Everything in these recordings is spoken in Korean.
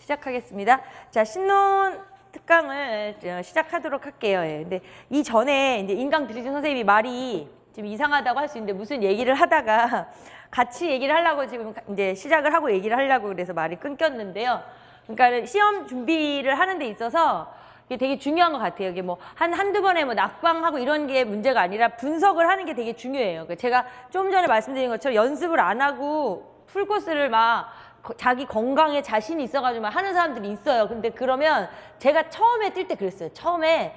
시작하겠습니다. 자, 신론 특강을 시작하도록 할게요. 예. 근데 이 전에 이제 인강 들으신 선생님이 말이 지금 이상하다고 할 수 있는데 무슨 얘기를 하다가 같이 얘기를 하려고 지금 이제 시작을 하고 얘기를 하려고 그래서 말이 끊겼는데요. 그러니까 시험 준비를 하는 데 있어서 이게 되게 중요한 것 같아요. 이게 뭐 한두 번에 뭐 낙방하고 이런 게 문제가 아니라 분석을 하는 게 되게 중요해요. 그러니까 제가 좀 전에 말씀드린 것처럼 연습을 안 하고 풀코스를 막 자기 건강에 자신이 있어가지고 막 하는 사람들이 있어요. 근데 그러면 제가 처음에 뛸 때 그랬어요. 처음에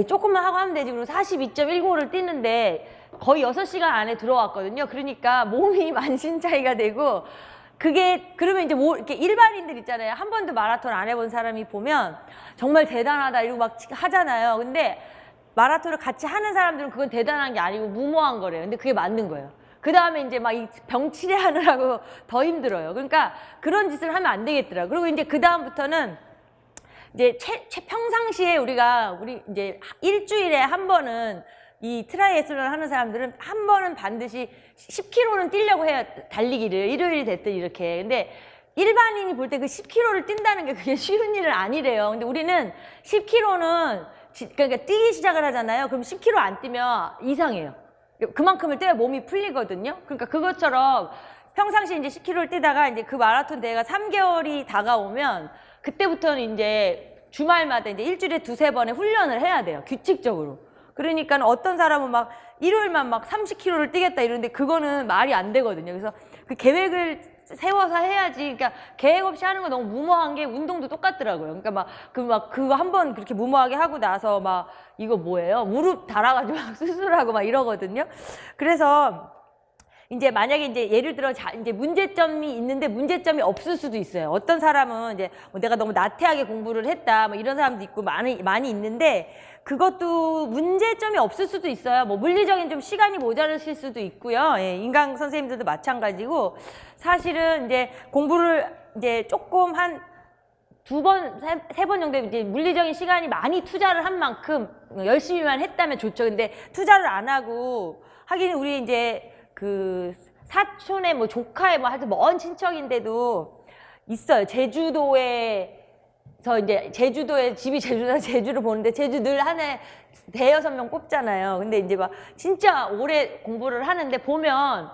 조금만 하고 하면 되지. 그리고 42.195를 뛰는데 거의 6시간 안에 들어왔거든요. 그러니까 몸이 만신 차이가 되고 그게 그러면 이제 뭐 이렇게 일반인들 있잖아요. 한 번도 마라톤 안 해본 사람이 보면 정말 대단하다 이러고 막 하잖아요. 근데 마라톤을 같이 하는 사람들은 그건 대단한 게 아니고 무모한 거래요. 근데 그게 맞는 거예요. 그 다음에 이제 막 이 병 치료하느라고 더 힘들어요. 그러니까 그런 짓을 하면 안 되겠더라고요. 그리고 이제 그 다음부터는 이제 평상시에 우리 이제 일주일에 한 번은 이 트라이애슬론 하는 사람들은 한 번은 반드시 10km는 뛰려고 해요. 달리기를 일요일이 됐든 이렇게. 근데 일반인이 볼 때 그 10km를 뛴다는 게 그게 쉬운 일은 아니래요. 근데 우리는 10km는 그러니까 뛰기 시작을 하잖아요. 그럼 10km 안 뛰면 이상해요. 그만큼을 뛰어야 몸이 풀리거든요. 그러니까 그것처럼 평상시에 이제 10km를 뛰다가 이제 그 마라톤 대회가 3개월이 다가오면 그때부터는 이제 주말마다 이제 일주일에 2-3번의 훈련을 해야 돼요. 규칙적으로. 그러니까 어떤 사람은 막 일요일만 막 30km를 뛰겠다 이러는데 그거는 말이 안 되거든요. 그래서 그 계획을 세워서 해야지. 그러니까 계획 없이 하는 거 너무 무모한 게 운동도 똑같더라고요. 그러니까 그거 한번 그렇게 무모하게 하고 나서 막 이거 뭐예요? 무릎 달아가지고 막 수술하고 막 이러거든요. 그래서 이제 만약에 이제 예를 들어 이제 문제점이 있는데 문제점이 없을 수도 있어요. 어떤 사람은 이제 뭐 내가 너무 나태하게 공부를 했다 뭐 이런 사람도 있고 많이 있는데 그것도 문제점이 없을 수도 있어요. 뭐 물리적인 좀 시간이 모자르실 수도 있고요. 예, 인강 선생님들도 마찬가지고 사실은 이제 공부를 이제 조금 한 2번, 3번 정도 이제 물리적인 시간이 많이 투자를 한 만큼 열심히만 했다면 좋죠. 근데 투자를 안 하고 하긴 우리 이제 그 사촌의 뭐 조카의 뭐 하여튼 먼 친척인데도 있어요. 제주도에서 이제 집이 제주도에서 제주를 보는데 제주 늘 한 해 5-6명 뽑잖아요. 근데 이제 막 진짜 오래 공부를 하는데 보면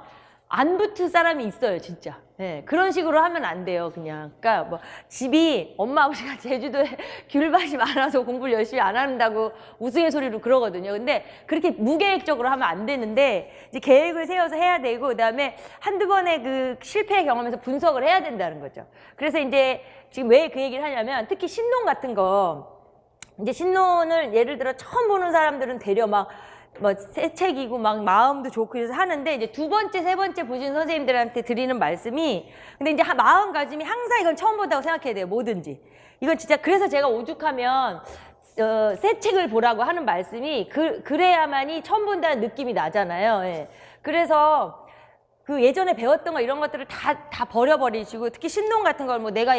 안 붙을 사람이 있어요, 진짜. 네, 그런 식으로 하면 안 돼요, 그냥. 그러니까 뭐 집이 엄마 아버지가 제주도에 귤밭이 많아서 공부를 열심히 안 한다고 우스갯소리로 그러거든요. 근데 그렇게 무계획적으로 하면 안 되는데 이제 계획을 세워서 해야 되고 그다음에 한두 번의 그 실패 경험에서 분석을 해야 된다는 거죠. 그래서 이제 지금 왜 그 얘기를 하냐면 특히 신론 같은 거 이제 신론을 예를 들어 처음 보는 사람들은 되려 막 새 책이고 막 마음도 좋고 그래서 하는데 이제 2번째, 3번째 보신 선생님들한테 드리는 말씀이 근데 이제 마음가짐이 항상 이건 처음 본다고 생각해야 돼요. 뭐든지. 이건 진짜 그래서 제가 오죽하면 새 책을 보라고 하는 말씀이 그래야만이 처음 본다는 느낌이 나잖아요. 예. 그래서 그 예전에 배웠던 거 이런 것들을 다 버려버리시고 특히 신론 같은 걸 뭐 내가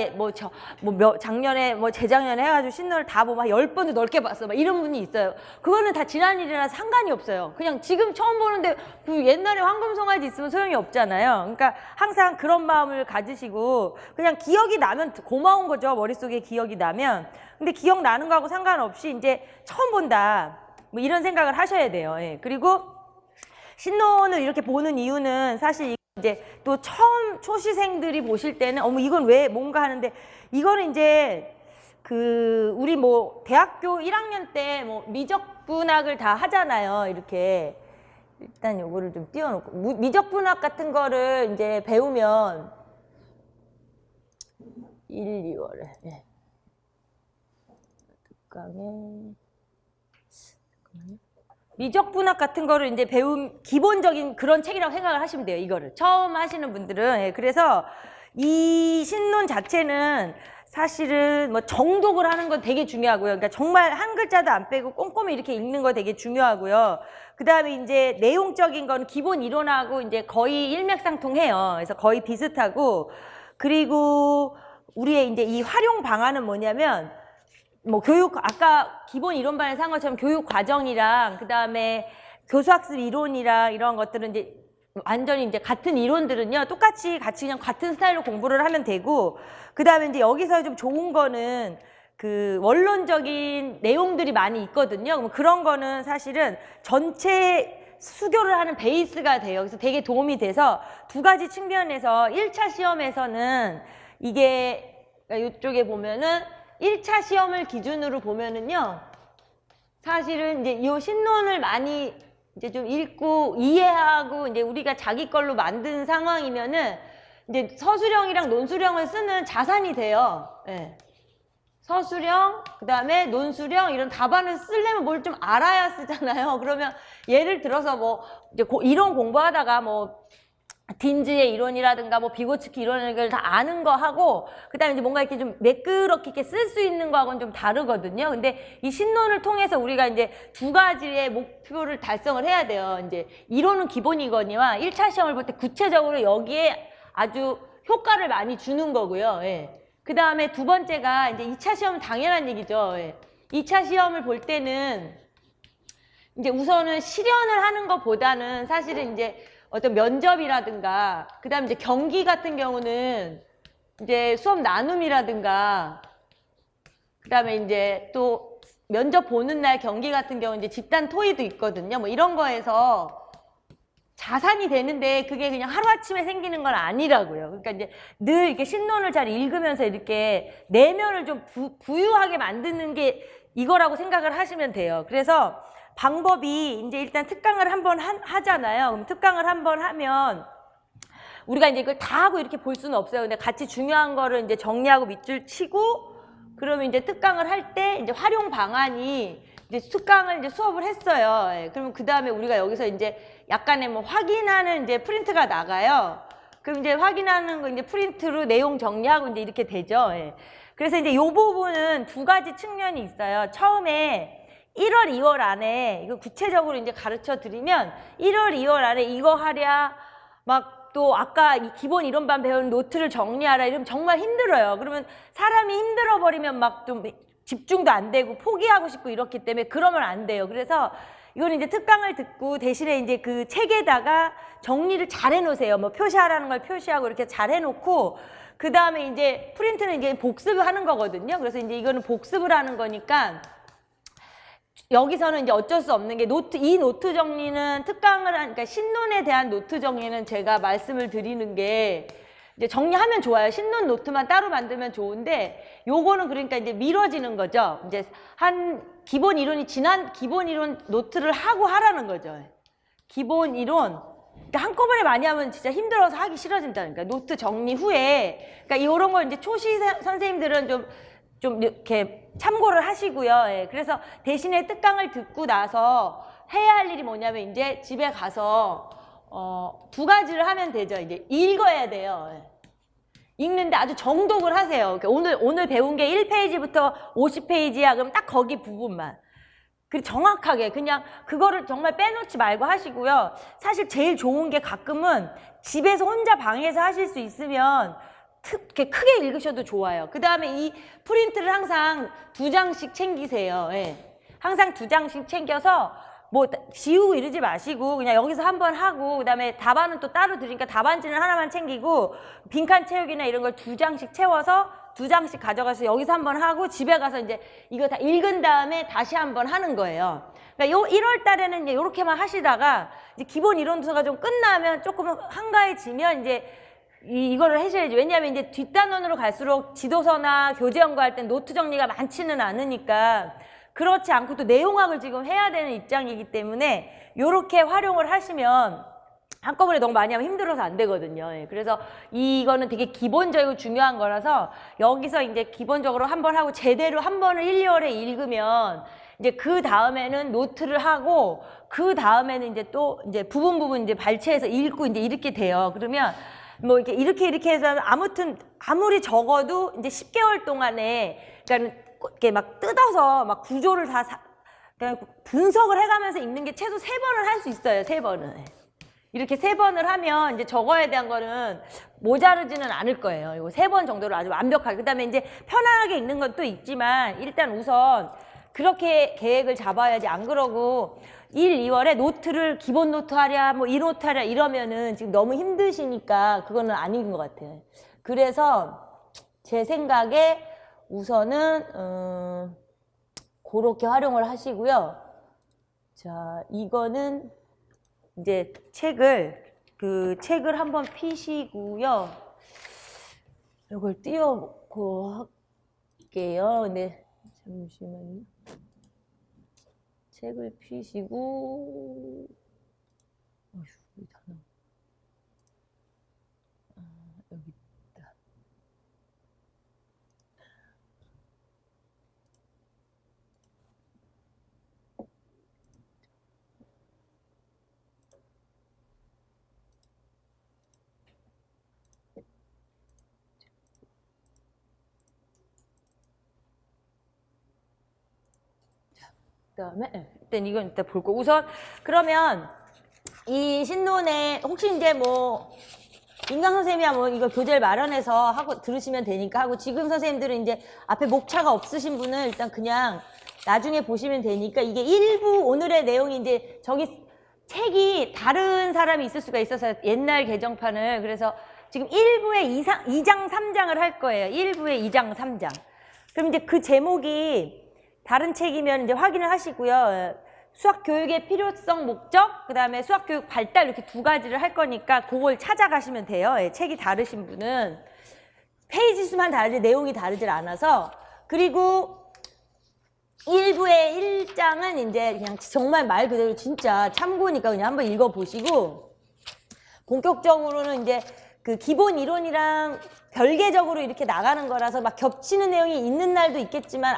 작년에 재작년에 해가지고 신론을 다 보면 10번도 넓게 봤어 막 이런 분이 있어요. 그거는 다 지난 일이라서 상관이 없어요. 그냥 지금 처음 보는데 그 옛날에 황금송아지 있으면 소용이 없잖아요. 그러니까 항상 그런 마음을 가지시고 그냥 기억이 나면 고마운 거죠. 머릿속에 기억이 나면. 근데 기억나는 거하고 상관없이 이제 처음 본다 뭐 이런 생각을 하셔야 돼요. 예. 그리고 신론을 이렇게 보는 이유는 사실 이제 또 처음 초시생들이 보실 때는 어머 이건 왜 뭔가 하는데 이거는 이제 그 우리 뭐 대학교 1학년 때 뭐 미적분학을 다 하잖아요. 이렇게 일단 요거를 좀 띄워놓고 미적분학 같은 거를 이제 배우면 1-2월에 예. 특강에 잠깐만요. 미적분학 같은 거를 이제 배운 기본적인 그런 책이라고 생각을 하시면 돼요. 이거를 처음 하시는 분들은. 예, 그래서 이 신론 자체는 사실은 뭐 정독을 하는 건 되게 중요하고요. 그러니까 정말 한 글자도 안 빼고 꼼꼼히 이렇게 읽는 거 되게 중요하고요. 그 다음에 이제 내용적인 건 기본 이론하고 이제 거의 일맥상통해요. 그래서 거의 비슷하고 그리고 우리의 이제 이 활용 방안은 뭐냐면 뭐 교육 아까 기본 이론반에서 한 것처럼 교육 과정이랑 그다음에 교수학습 이론이랑 이런 것들은 이제 완전히 이제 같은 이론들은요, 똑같이 같이 그냥 같은 스타일로 공부를 하면 되고, 그 다음에 이제 여기서 좀 좋은 거는 그 원론적인 내용들이 많이 있거든요. 그럼 그런 거는 사실은 전체 수교를 하는 베이스가 돼요. 그래서 되게 도움이 돼서 두 가지 측면에서 1차 시험에서는 이게 이쪽에 보면은 1차 시험을 기준으로 보면은요, 사실은 이제 이 신론을 많이 이제 좀 읽고 이해하고 이제 우리가 자기 걸로 만든 상황이면은 이제 서술형이랑 논술형을 쓰는 자산이 돼요. 예. 서술형, 그 다음에 논술형 이런 답안을 쓰려면 뭘 좀 알아야 쓰잖아요. 그러면 예를 들어서 뭐 이제 이론 공부하다가 뭐 딘즈의 이론이라든가 뭐 비고츠키 이론을 다 아는 거 하고, 그 다음에 이제 뭔가 이렇게 좀 매끄럽게 이렇게 쓸 수 있는 거하고는 좀 다르거든요. 근데 이 신론을 통해서 우리가 이제 두 가지의 목표를 달성을 해야 돼요. 이제 이론은 기본이거니와 1차 시험을 볼 때 구체적으로 여기에 아주 효과를 많이 주는 거고요. 예. 그 다음에 두 번째가 이제 2차 시험은 당연한 얘기죠. 예. 2차 시험을 볼 때는 이제 우선은 실연을 하는 것보다는 사실은 이제 어떤 면접이라든가, 그 다음에 이제 경기 같은 경우는 이제 수업 나눔이라든가, 그 다음에 이제 또 면접 보는 날 경기 같은 경우는 이제 집단 토의도 있거든요. 뭐 이런 거에서 자산이 되는데 그게 그냥 하루아침에 생기는 건 아니라고요. 그러니까 이제 늘 이렇게 신론을 잘 읽으면서 이렇게 내면을 좀 부유하게 만드는 게 이거라고 생각을 하시면 돼요. 그래서 방법이 이제 일단 특강을 한번 하잖아요. 그럼 특강을 한번 하면 우리가 이제 이걸 다 하고 이렇게 볼 수는 없어요. 근데 같이 중요한 거를 이제 정리하고 밑줄 치고, 그러면 이제 특강을 할 때 이제 활용 방안이 이제 특강을 이제 수업을 했어요. 예. 그러면 그 다음에 우리가 여기서 이제 약간의 뭐 확인하는 이제 프린트가 나가요. 그럼 이제 확인하는 거 이제 프린트로 내용 정리하고 이제 이렇게 되죠. 예. 그래서 이제 이 부분은 두 가지 측면이 있어요. 처음에 1월, 2월 안에 이거 구체적으로 이제 가르쳐 드리면 1월, 2월 안에 이거 하랴, 막 또 아까 이 기본 이론반 배운 노트를 정리하라 이러면 정말 힘들어요. 그러면 사람이 힘들어 버리면 막 좀 집중도 안 되고 포기하고 싶고 이렇기 때문에 그러면 안 돼요. 그래서 이거는 이제 특강을 듣고 대신에 이제 그 책에다가 정리를 잘 해놓으세요. 뭐 표시하라는 걸 표시하고 이렇게 잘 해놓고, 그 다음에 이제 프린트는 이제 복습을 하는 거거든요. 그래서 이제 이거는 복습을 하는 거니까 여기서는 이제 어쩔 수 없는 게 이 노트 정리는 특강을 그러니까 신론에 대한 노트 정리는 제가 말씀을 드리는 게 이제 정리하면 좋아요. 신론 노트만 따로 만들면 좋은데 요거는 그러니까 이제 미뤄지는 거죠. 이제 한 기본 이론이 지난 기본 이론 노트를 하고 하라는 거죠. 기본 이론 그러니까 한꺼번에 많이 하면 진짜 힘들어서 하기 싫어진다니까. 노트 정리 후에 그러니까 이런 걸 이제 초시 선생님들은 좀 이렇게 참고를 하시고요. 예. 그래서 대신에 특강을 듣고 나서 해야 할 일이 뭐냐면 이제 집에 가서 두 가지를 하면 되죠. 이제 읽어야 돼요. 예. 읽는데 아주 정독을 하세요. 그러니까 오늘 배운 게 1페이지부터 50페이지야. 그럼 딱 거기 부분만. 그리고 정확하게 그냥 그거를 정말 빼놓지 말고 하시고요. 사실 제일 좋은 게 가끔은 집에서 혼자 방에서 하실 수 있으면 이렇게 크게 읽으셔도 좋아요. 그 다음에 이 프린트를 항상 2장씩 챙기세요. 예. 항상 2장씩 챙겨서 뭐 지우고 이러지 마시고 그냥 여기서 한번 하고, 그 다음에 답안은 또 따로 드리니까 답안지는 하나만 챙기고 빈칸 채우기나 이런 걸 2장씩 채워서 2장씩 가져가서 여기서 한번 하고 집에 가서 이제 이거 다 읽은 다음에 다시 한번 하는 거예요. 그러니까 요 1월 달에는 이제 요렇게만 하시다가 이제 기본 이론서가 좀 끝나면 조금 한가해지면 이제 이거를 하셔야지. 왜냐하면 이제 뒷단원으로 갈수록 지도서나 교재 연구할 땐 노트 정리가 많지는 않으니까 그렇지 않고 또 내용학을 지금 해야 되는 입장이기 때문에 요렇게 활용을 하시면 한꺼번에 너무 많이 하면 힘들어서 안 되거든요. 예. 그래서 이거는 되게 기본적이고 중요한 거라서 여기서 이제 기본적으로 한번 하고 제대로 한 번을 1, 2월에 읽으면 이제 그 다음에는 노트를 하고 그 다음에는 이제 또 이제 부분 이제 발췌해서 읽고 이제 이렇게 돼요. 그러면 뭐 이렇게 해서 아무튼 아무리 적어도 이제 10개월 동안에 그러니까 이렇게 막 뜯어서 막 구조를 다 그냥 분석을 해가면서 읽는 게 최소 3번을 할 수 있어요. 3번은. 이렇게 3번을 하면 이제 저거에 대한 거는 모자르지는 않을 거예요. 이거 3번 정도로 아주 완벽하게. 그 다음에 이제 편안하게 읽는 건 또 있지만 일단 우선 그렇게 계획을 잡아야지. 안 그러고 1, 2월에 노트를 기본 노트 하랴 뭐 2노트 하랴 이러면은 지금 너무 힘드시니까 그거는 아닌 것 같아요. 그래서 제 생각에 우선은 그렇게 활용을 하시고요. 자, 이거는 이제 책을 한번 피시고요. 이걸 띄워놓고 할게요. 근데 잠시만요. 책을 피시고, 어휴, 여기 다 나와. 여기 있다. 그다음에 일단 이건 일단 볼 거. 우선 그러면 이 신론에 혹시 이제 뭐 인강 선생님이야 뭐 이거 교재를 마련해서 하고 들으시면 되니까 하고 지금 선생님들은 이제 앞에 목차가 없으신 분은 일단 그냥 나중에 보시면 되니까 이게 일부 오늘의 내용이 이제 저기 책이 다른 사람이 있을 수가 있어서 옛날 개정판을 그래서 지금 1부에 2장 3장을 할 거예요. 1부에 2장 3장. 그럼 이제 그 제목이 다른 책이면 이제 확인을 하시고요. 수학 교육의 필요성, 목적, 그 다음에 수학 교육 발달 이렇게 두 가지를 할 거니까 그걸 찾아가시면 돼요. 예, 책이 다르신 분은 페이지 수만 다르지 내용이 다르질 않아서 그리고 1부의 1장은 이제 그냥 정말 말 그대로 진짜 참고니까 그냥 한번 읽어보시고 본격적으로는 이제 그 기본 이론이랑 별개적으로 이렇게 나가는 거라서 막 겹치는 내용이 있는 날도 있겠지만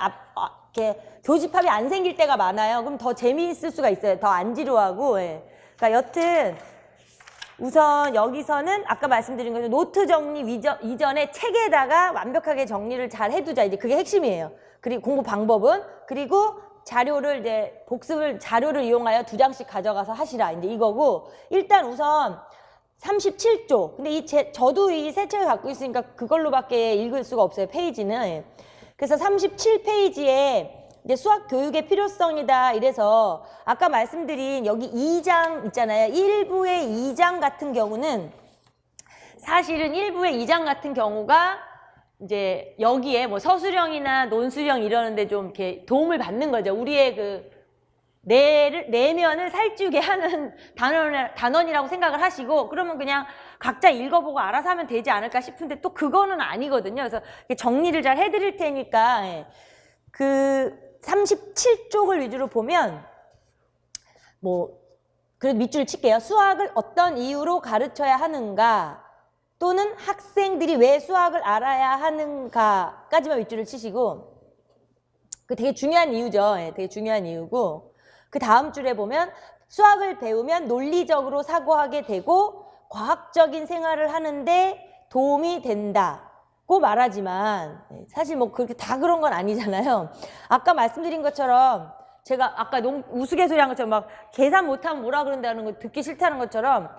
이렇게 교집합이 안 생길 때가 많아요. 그럼 더 재미있을 수가 있어요. 더 안 지루하고. 예. 그러니까 여튼 우선 여기서는 아까 말씀드린 것처럼 노트 정리 이전에 책에다가 완벽하게 정리를 잘 해두자. 이제 그게 핵심이에요. 그리고 공부 방법은 그리고 자료를 이제 복습을 자료를 이용하여 2장씩 가져가서 하시라. 이제 이거고 일단 우선 37조. 근데 저도 이 새 책을 갖고 있으니까 그걸로밖에 읽을 수가 없어요. 페이지는. 그래서 37페이지에 이제 수학 교육의 필요성이다 이래서 아까 말씀드린 여기 2장 있잖아요. 1부의 2장 같은 경우는 사실은 1부의 2장 같은 경우가 이제 여기에 뭐 서술형이나 논술형 이러는데 좀 이렇게 도움을 받는 거죠. 우리의 그 내면을 살찌우게 하는 단원이라고 생각을 하시고 그러면 그냥 각자 읽어보고 알아서 하면 되지 않을까 싶은데 또 그거는 아니거든요. 그래서 정리를 잘 해드릴 테니까 그 37쪽을 위주로 보면 뭐 그래도 밑줄을 칠게요. 수학을 어떤 이유로 가르쳐야 하는가 또는 학생들이 왜 수학을 알아야 하는가까지만 밑줄을 치시고 그 되게 중요한 이유죠. 되게 중요한 이유고 그 다음 줄에 보면 수학을 배우면 논리적으로 사고하게 되고 과학적인 생활을 하는데 도움이 된다고 말하지만 사실 뭐 그렇게 다 그런 건 아니잖아요. 아까 말씀드린 것처럼 제가 아까 너무 우스갯소리한 것처럼 막 계산 못하면 뭐라 그런다는 거 듣기 싫다는 것처럼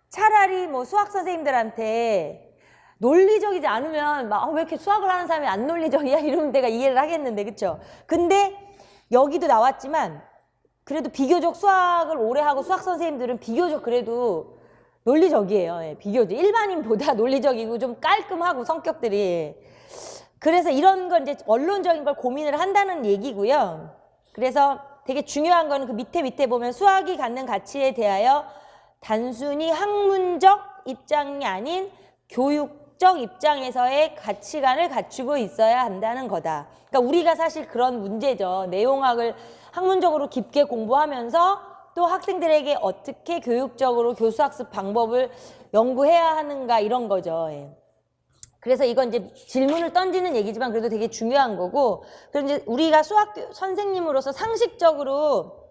차라리 뭐 수학 선생님들한테 논리적이지 않으면 막 왜 이렇게 수학을 하는 사람이 안 논리적이야? 이러면 내가 이해를 하겠는데 그쵸? 근데 여기도 나왔지만 그래도 비교적 수학을 오래 하고 수학 선생님들은 비교적 그래도 논리적이에요. 예, 비교적 일반인보다 논리적이고 좀 깔끔하고 성격들이 그래서 이런 건 이제 원론적인 걸 고민을 한다는 얘기고요. 그래서 되게 중요한 거는 그 밑에 보면 수학이 갖는 가치에 대하여 단순히 학문적 입장이 아닌 교육적 입장에서의 가치관을 갖추고 있어야 한다는 거다. 그러니까 우리가 사실 그런 문제죠. 내용학을 학문적으로 깊게 공부하면서 또 학생들에게 어떻게 교육적으로 교수학습 방법을 연구해야 하는가 이런 거죠. 예. 그래서 이건 이제 질문을 던지는 얘기지만 그래도 되게 중요한 거고 그럼 이제 우리가 수학 선생님으로서 상식적으로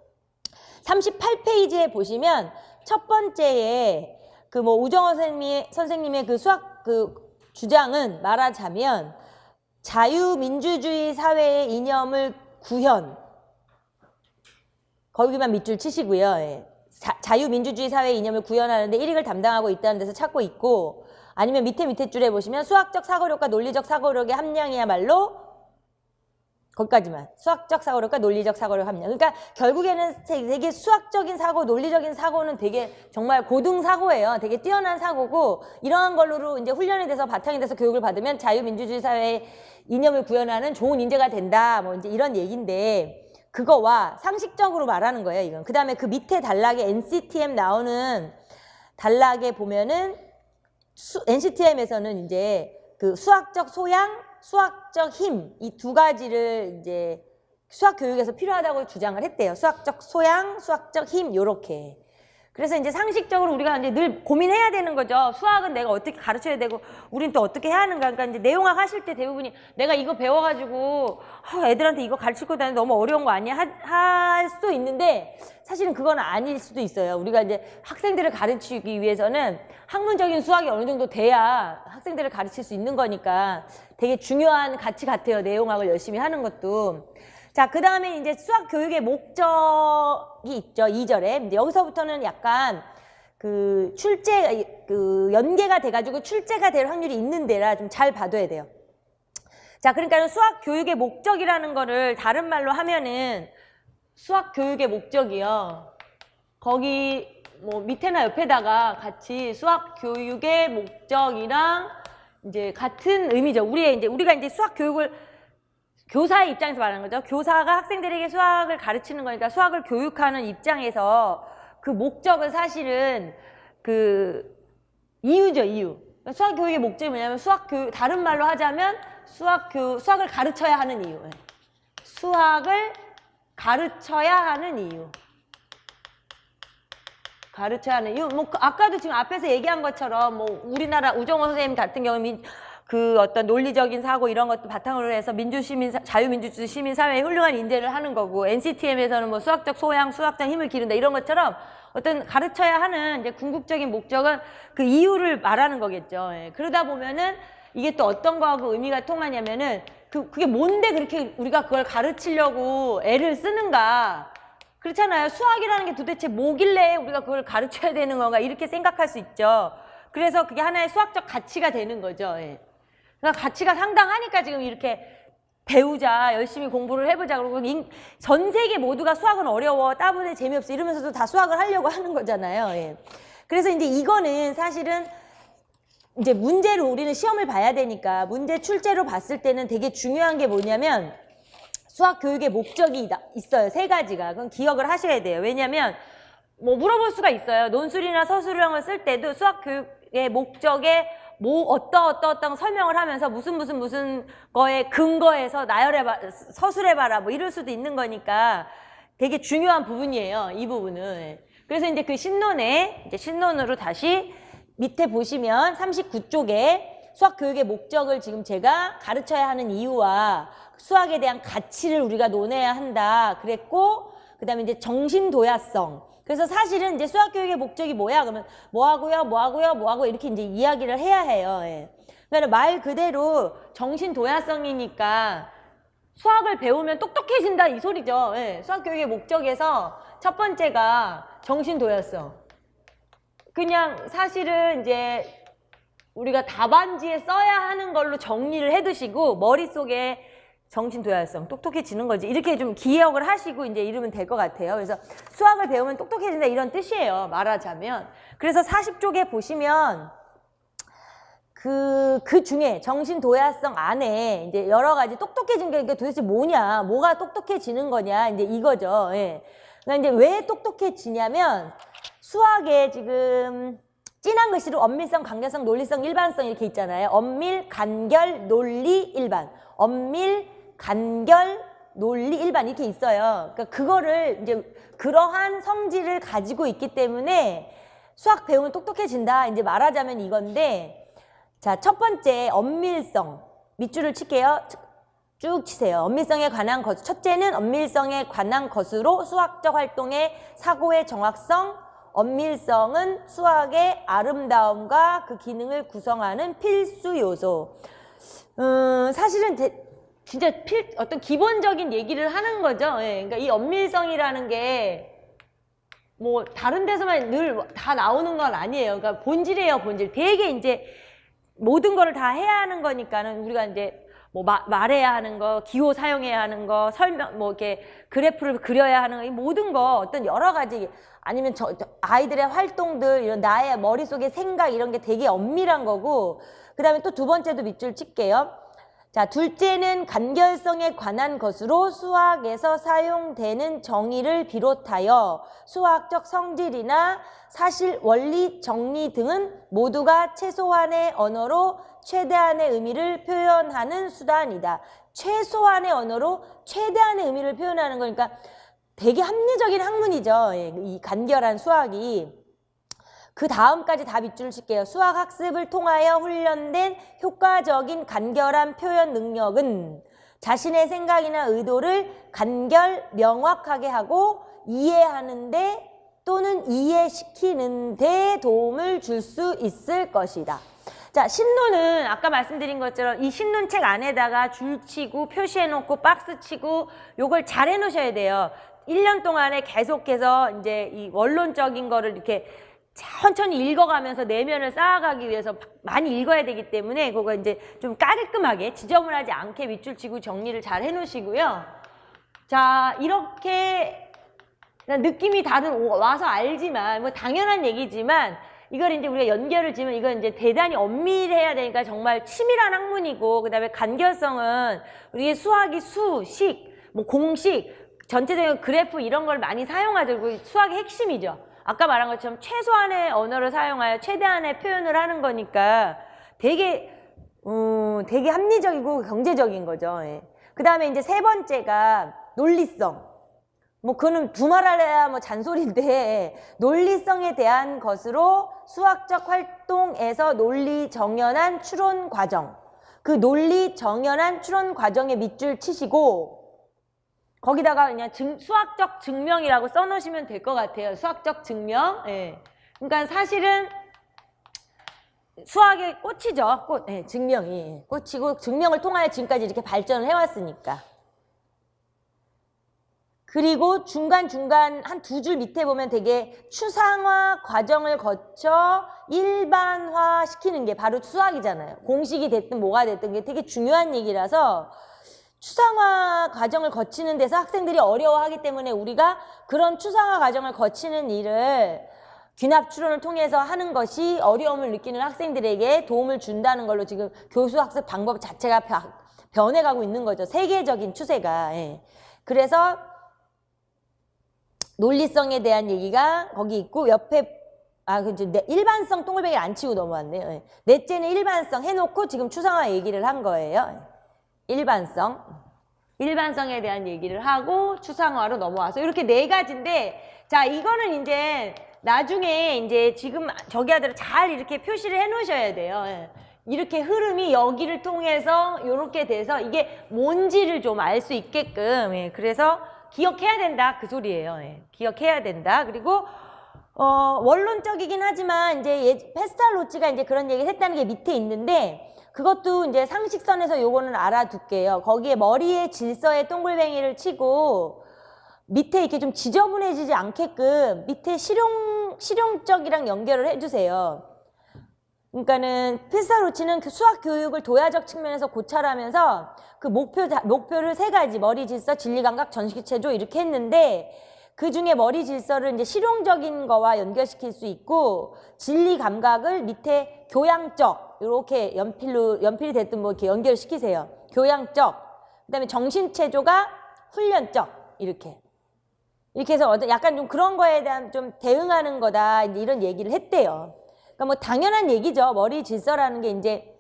38페이지에 보시면 첫 번째에 그 뭐 우정원 선생님의 그 수학 그 주장은 말하자면 자유민주주의 사회의 이념을 구현 거기만 밑줄 치시고요. 예. 자유민주주의 사회의 이념을 구현하는데 일익을 담당하고 있다는 데서 찾고 있고 아니면 밑에 줄에 보시면 수학적 사고력과 논리적 사고력의 함량이야말로 거기까지만. 수학적 사고력과 논리적 사고력 함량. 그러니까 결국에는 되게 수학적인 사고, 논리적인 사고는 되게 정말 고등 사고예요. 되게 뛰어난 사고고, 이러한 걸로 이제 훈련이 돼서 바탕이 돼서 교육을 받으면 자유민주주의 사회의 이념을 구현하는 좋은 인재가 된다. 뭐 이제 이런 얘기인데, 그거와 상식적으로 말하는 거예요, 이건. 그 다음에 그 밑에 단락에 NCTM 나오는 단락에 보면은 NCTM에서는 이제 그 수학적 소양, 수학적 힘, 이 두 가지를 이제 수학 교육에서 필요하다고 주장을 했대요. 수학적 소양, 수학적 힘, 요렇게. 그래서 이제 상식적으로 우리가 이제 늘 고민해야 되는 거죠. 수학은 내가 어떻게 가르쳐야 되고, 우린 또 어떻게 해야 하는가. 그러니까 이제 내용학 하실 때 대부분이 내가 이거 배워가지고, 애들한테 이거 가르칠 거다 너무 어려운 거 아니야? 할 수도 있는데, 사실은 그건 아닐 수도 있어요. 우리가 이제 학생들을 가르치기 위해서는 학문적인 수학이 어느 정도 돼야 학생들을 가르칠 수 있는 거니까 되게 중요한 가치 같아요. 내용학을 열심히 하는 것도. 자, 그 다음에 이제 수학 교육의 목적이 있죠. 2절에. 이제 여기서부터는 약간 그 연계가 돼가지고 출제가 될 확률이 있는 데라 좀 잘 봐둬야 돼요. 자, 그러니까 수학 교육의 목적이라는 거를 다른 말로 하면은 수학 교육의 목적이요. 거기 뭐 밑에나 옆에다가 같이 수학 교육의 목적이랑 이제 같은 의미죠. 우리가 이제 수학 교육을 교사의 입장에서 말하는 거죠. 교사가 학생들에게 수학을 가르치는 거니까 수학을 교육하는 입장에서 그 목적은 사실은 그 이유죠, 이유. 수학 교육의 목적이 뭐냐면 다른 말로 하자면 수학을 가르쳐야 하는 이유. 수학을 가르쳐야 하는 이유. 가르쳐야 하는 이유. 뭐 아까도 지금 앞에서 얘기한 것처럼 뭐 우리나라 우정호 선생님 같은 경우는 그 어떤 논리적인 사고 이런 것도 바탕으로 해서 자유민주주의 시민사회에 훌륭한 인재를 하는 거고, NCTM에서는 뭐 수학적 소양, 수학적 힘을 기른다 이런 것처럼 어떤 가르쳐야 하는 이제 궁극적인 목적은 그 이유를 말하는 거겠죠. 예. 그러다 보면은 이게 또 어떤 거하고 의미가 통하냐면은 그게 뭔데 그렇게 우리가 그걸 가르치려고 애를 쓰는가. 그렇잖아요. 수학이라는 게 도대체 뭐길래 우리가 그걸 가르쳐야 되는 건가 이렇게 생각할 수 있죠. 그래서 그게 하나의 수학적 가치가 되는 거죠. 예. 그러니까 가치가 상당하니까 지금 이렇게 배우자, 열심히 공부를 해보자. 그러고 전 세계 모두가 수학은 어려워, 따분해, 재미없어 이러면서도 다 수학을 하려고 하는 거잖아요. 예. 그래서 이제 이거는 사실은 이제 문제로 우리는 시험을 봐야 되니까 문제 출제로 봤을 때는 되게 중요한 게 뭐냐면 수학 교육의 목적이 있어요. 3가지가. 그건 기억을 하셔야 돼요. 왜냐하면 뭐 물어볼 수가 있어요. 논술이나 서술형을 쓸 때도 수학 교육의 목적에 뭐 어떤 설명을 하면서 무슨 거에 근거해서 나열해봐, 서술해봐라 뭐 이럴 수도 있는 거니까 되게 중요한 부분이에요. 이 부분은. 그래서 이제 그 신론으로 다시 밑에 보시면 39쪽에 수학 교육의 목적을 지금 제가 가르쳐야 하는 이유와 수학에 대한 가치를 우리가 논해야 한다 그랬고, 그 다음에 이제 정신도야성. 그래서 사실은 이제 수학 교육의 목적이 뭐야? 그러면 뭐하고요 이렇게 이제 이야기를 해야 해요. 예. 그러니까 말 그대로 정신도야성이니까 수학을 배우면 똑똑해진다 이 소리죠. 예. 수학 교육의 목적에서 첫 번째가 정신도야성. 그냥 사실은 이제 우리가 답안지에 써야 하는 걸로 정리를 해두시고 머릿속에 정신도야성, 똑똑해지는 거지. 이렇게 좀 기억을 하시고 이제 이러면 될 것 같아요. 그래서 수학을 배우면 똑똑해진다 이런 뜻이에요. 말하자면. 그래서 40쪽에 보시면 그 중에 정신도야성 안에 이제 여러 가지 똑똑해진 게 도대체 뭐냐, 뭐가 똑똑해지는 거냐, 이제 이거죠. 예. 그러니까 이제 왜 똑똑해지냐면 수학에 지금 진한 글씨로 엄밀성, 간결성, 논리성, 일반성 이렇게 있잖아요. 엄밀, 간결, 논리, 일반. 엄밀, 간결, 논리, 일반 이렇게 있어요. 그러니까 그거를 이제 그러한 성질을 가지고 있기 때문에 수학 배우면 똑똑해진다. 이제 말하자면 이건데, 자, 첫 번째 엄밀성. 밑줄을 칠게요. 쭉 치세요. 엄밀성에 관한 것수. 첫째는 엄밀성에 관한 것으로 수학적 활동의 사고의 정확성, 엄밀성은 수학의 아름다움과 그 기능을 구성하는 필수 요소. 사실은 진짜 어떤 기본적인 얘기를 하는 거죠. 예. 그러니까 이 엄밀성이라는 게 뭐 다른 데서만 늘 다 나오는 건 아니에요. 그러니까 본질이에요, 본질. 되게 이제 모든 거를 다 해야 하는 거니까는 우리가 이제 뭐 말해야 하는 거, 기호 사용해야 하는 거, 설명, 뭐 이렇게 그래프를 그려야 하는 거, 이 모든 거 어떤 여러 가지 아니면 아이들의 활동들, 이런 나의 머릿속의 생각 이런 게 되게 엄밀한 거고, 그 다음에 또 두 번째도 밑줄 칠게요. 자, 둘째는 간결성에 관한 것으로 수학에서 사용되는 정의를 비롯하여 수학적 성질이나 사실, 원리, 정리 등은 모두가 최소한의 언어로 최대한의 의미를 표현하는 수단이다. 최소한의 언어로 최대한의 의미를 표현하는 거니까 되게 합리적인 학문이죠. 이 간결한 수학이. 그 다음까지 다 밑줄을 칠게요. 수학 학습을 통하여 훈련된 효과적인 간결한 표현 능력은 자신의 생각이나 의도를 간결, 명확하게 하고 이해하는데 또는 이해시키는 데 도움을 줄 수 있을 것이다. 자, 신론은 아까 말씀드린 것처럼 이 신론 책 안에다가 줄치고 표시해놓고 박스치고 요걸 잘 해놓으셔야 돼요. 1년 동안에 계속해서 이제 이 원론적인 거를 이렇게 천천히 읽어가면서 내면을 쌓아가기 위해서 많이 읽어야 되기 때문에 그거 이제 좀 깔끔하게 지저분하지 않게 밑줄 치고 정리를 잘 해놓으시고요. 자, 이렇게 느낌이 다들 와서 알지만 뭐 당연한 얘기지만 이걸 이제 우리가 연결을 지으면 이건 이제 대단히 엄밀해야 되니까 정말 치밀한 학문이고, 그 다음에 간결성은 우리 수학이 수, 식, 뭐 공식, 전체적인 그래프 이런 걸 많이 사용하죠. 그리고 수학의 핵심이죠. 아까 말한 것처럼 최소한의 언어를 사용하여 최대한의 표현을 하는 거니까 되게 합리적이고 경제적인 거죠. 예. 그 다음에 이제 세 번째가 논리성. 뭐 그거는 두말할래야 뭐 잔소리인데 논리성에 대한 것으로 수학적 활동에서 논리 정연한 추론 과정. 그 논리 정연한 추론 과정에 밑줄 치시고 거기다가 그냥 수학적 증명이라고 써놓으시면 될 것 같아요. 수학적 증명. 예. 그러니까 사실은 수학의 꽃이죠. 꽃. 예, 증명이. 꽃이고 증명을 통하여 지금까지 이렇게 발전을 해왔으니까. 그리고 중간중간 한 두 줄 밑에 보면 되게 추상화 과정을 거쳐 일반화 시키는 게 바로 수학이잖아요. 공식이 됐든 뭐가 됐든 그게 되게 중요한 얘기라서 추상화 과정을 거치는 데서 학생들이 어려워하기 때문에 우리가 그런 추상화 과정을 거치는 일을 귀납 추론을 통해서 하는 것이 어려움을 느끼는 학생들에게 도움을 준다는 걸로 지금 교수학습 방법 자체가 변해가고 있는 거죠. 세계적인 추세가. 예. 그래서 논리성에 대한 얘기가 거기 있고 옆에 일반성 동글뱅이를 안 치고 넘어왔네요. 예. 넷째는 일반성 해놓고 지금 추상화 얘기를 한 거예요. 일반성에 대한 얘기를 하고 추상화로 넘어와서 이렇게 네 가지인데, 자, 이거는 이제 나중에 이제 지금 저기 아들을 잘 이렇게 표시를 해 놓으셔야 돼요. 이렇게 흐름이 여기를 통해서 이렇게 돼서 이게 뭔지를 좀 알 수 있게끔. 그래서 기억해야 된다 그 소리예요. 기억해야 된다. 그리고 원론적이긴 하지만 이제 페스탈로치가 이제 그런 얘기를 했다는 게 밑에 있는데, 그것도 이제 상식선에서 요거는 알아둘게요. 거기에 머리에 질서의 동글뱅이를 치고 밑에 이렇게 좀 지저분해지지 않게끔 밑에 실용적이랑 연결을 해주세요. 그러니까는 페스탈로치는 그 수학 교육을 도야적 측면에서 고찰하면서 그 목표를 세 가지, 머리 질서, 진리 감각, 전식 체조 이렇게 했는데, 그 중에 머리 질서를 이제 실용적인 거와 연결시킬 수 있고, 진리 감각을 밑에 교양적, 이렇게 연필이 됐든 뭐 이렇게 연결시키세요. 교양적. 그 다음에 정신체조가 훈련적. 이렇게 해서 약간 좀 그런 거에 대한 좀 대응하는 거다. 이런 얘기를 했대요. 그러니까 뭐 당연한 얘기죠. 머리 질서라는 게 이제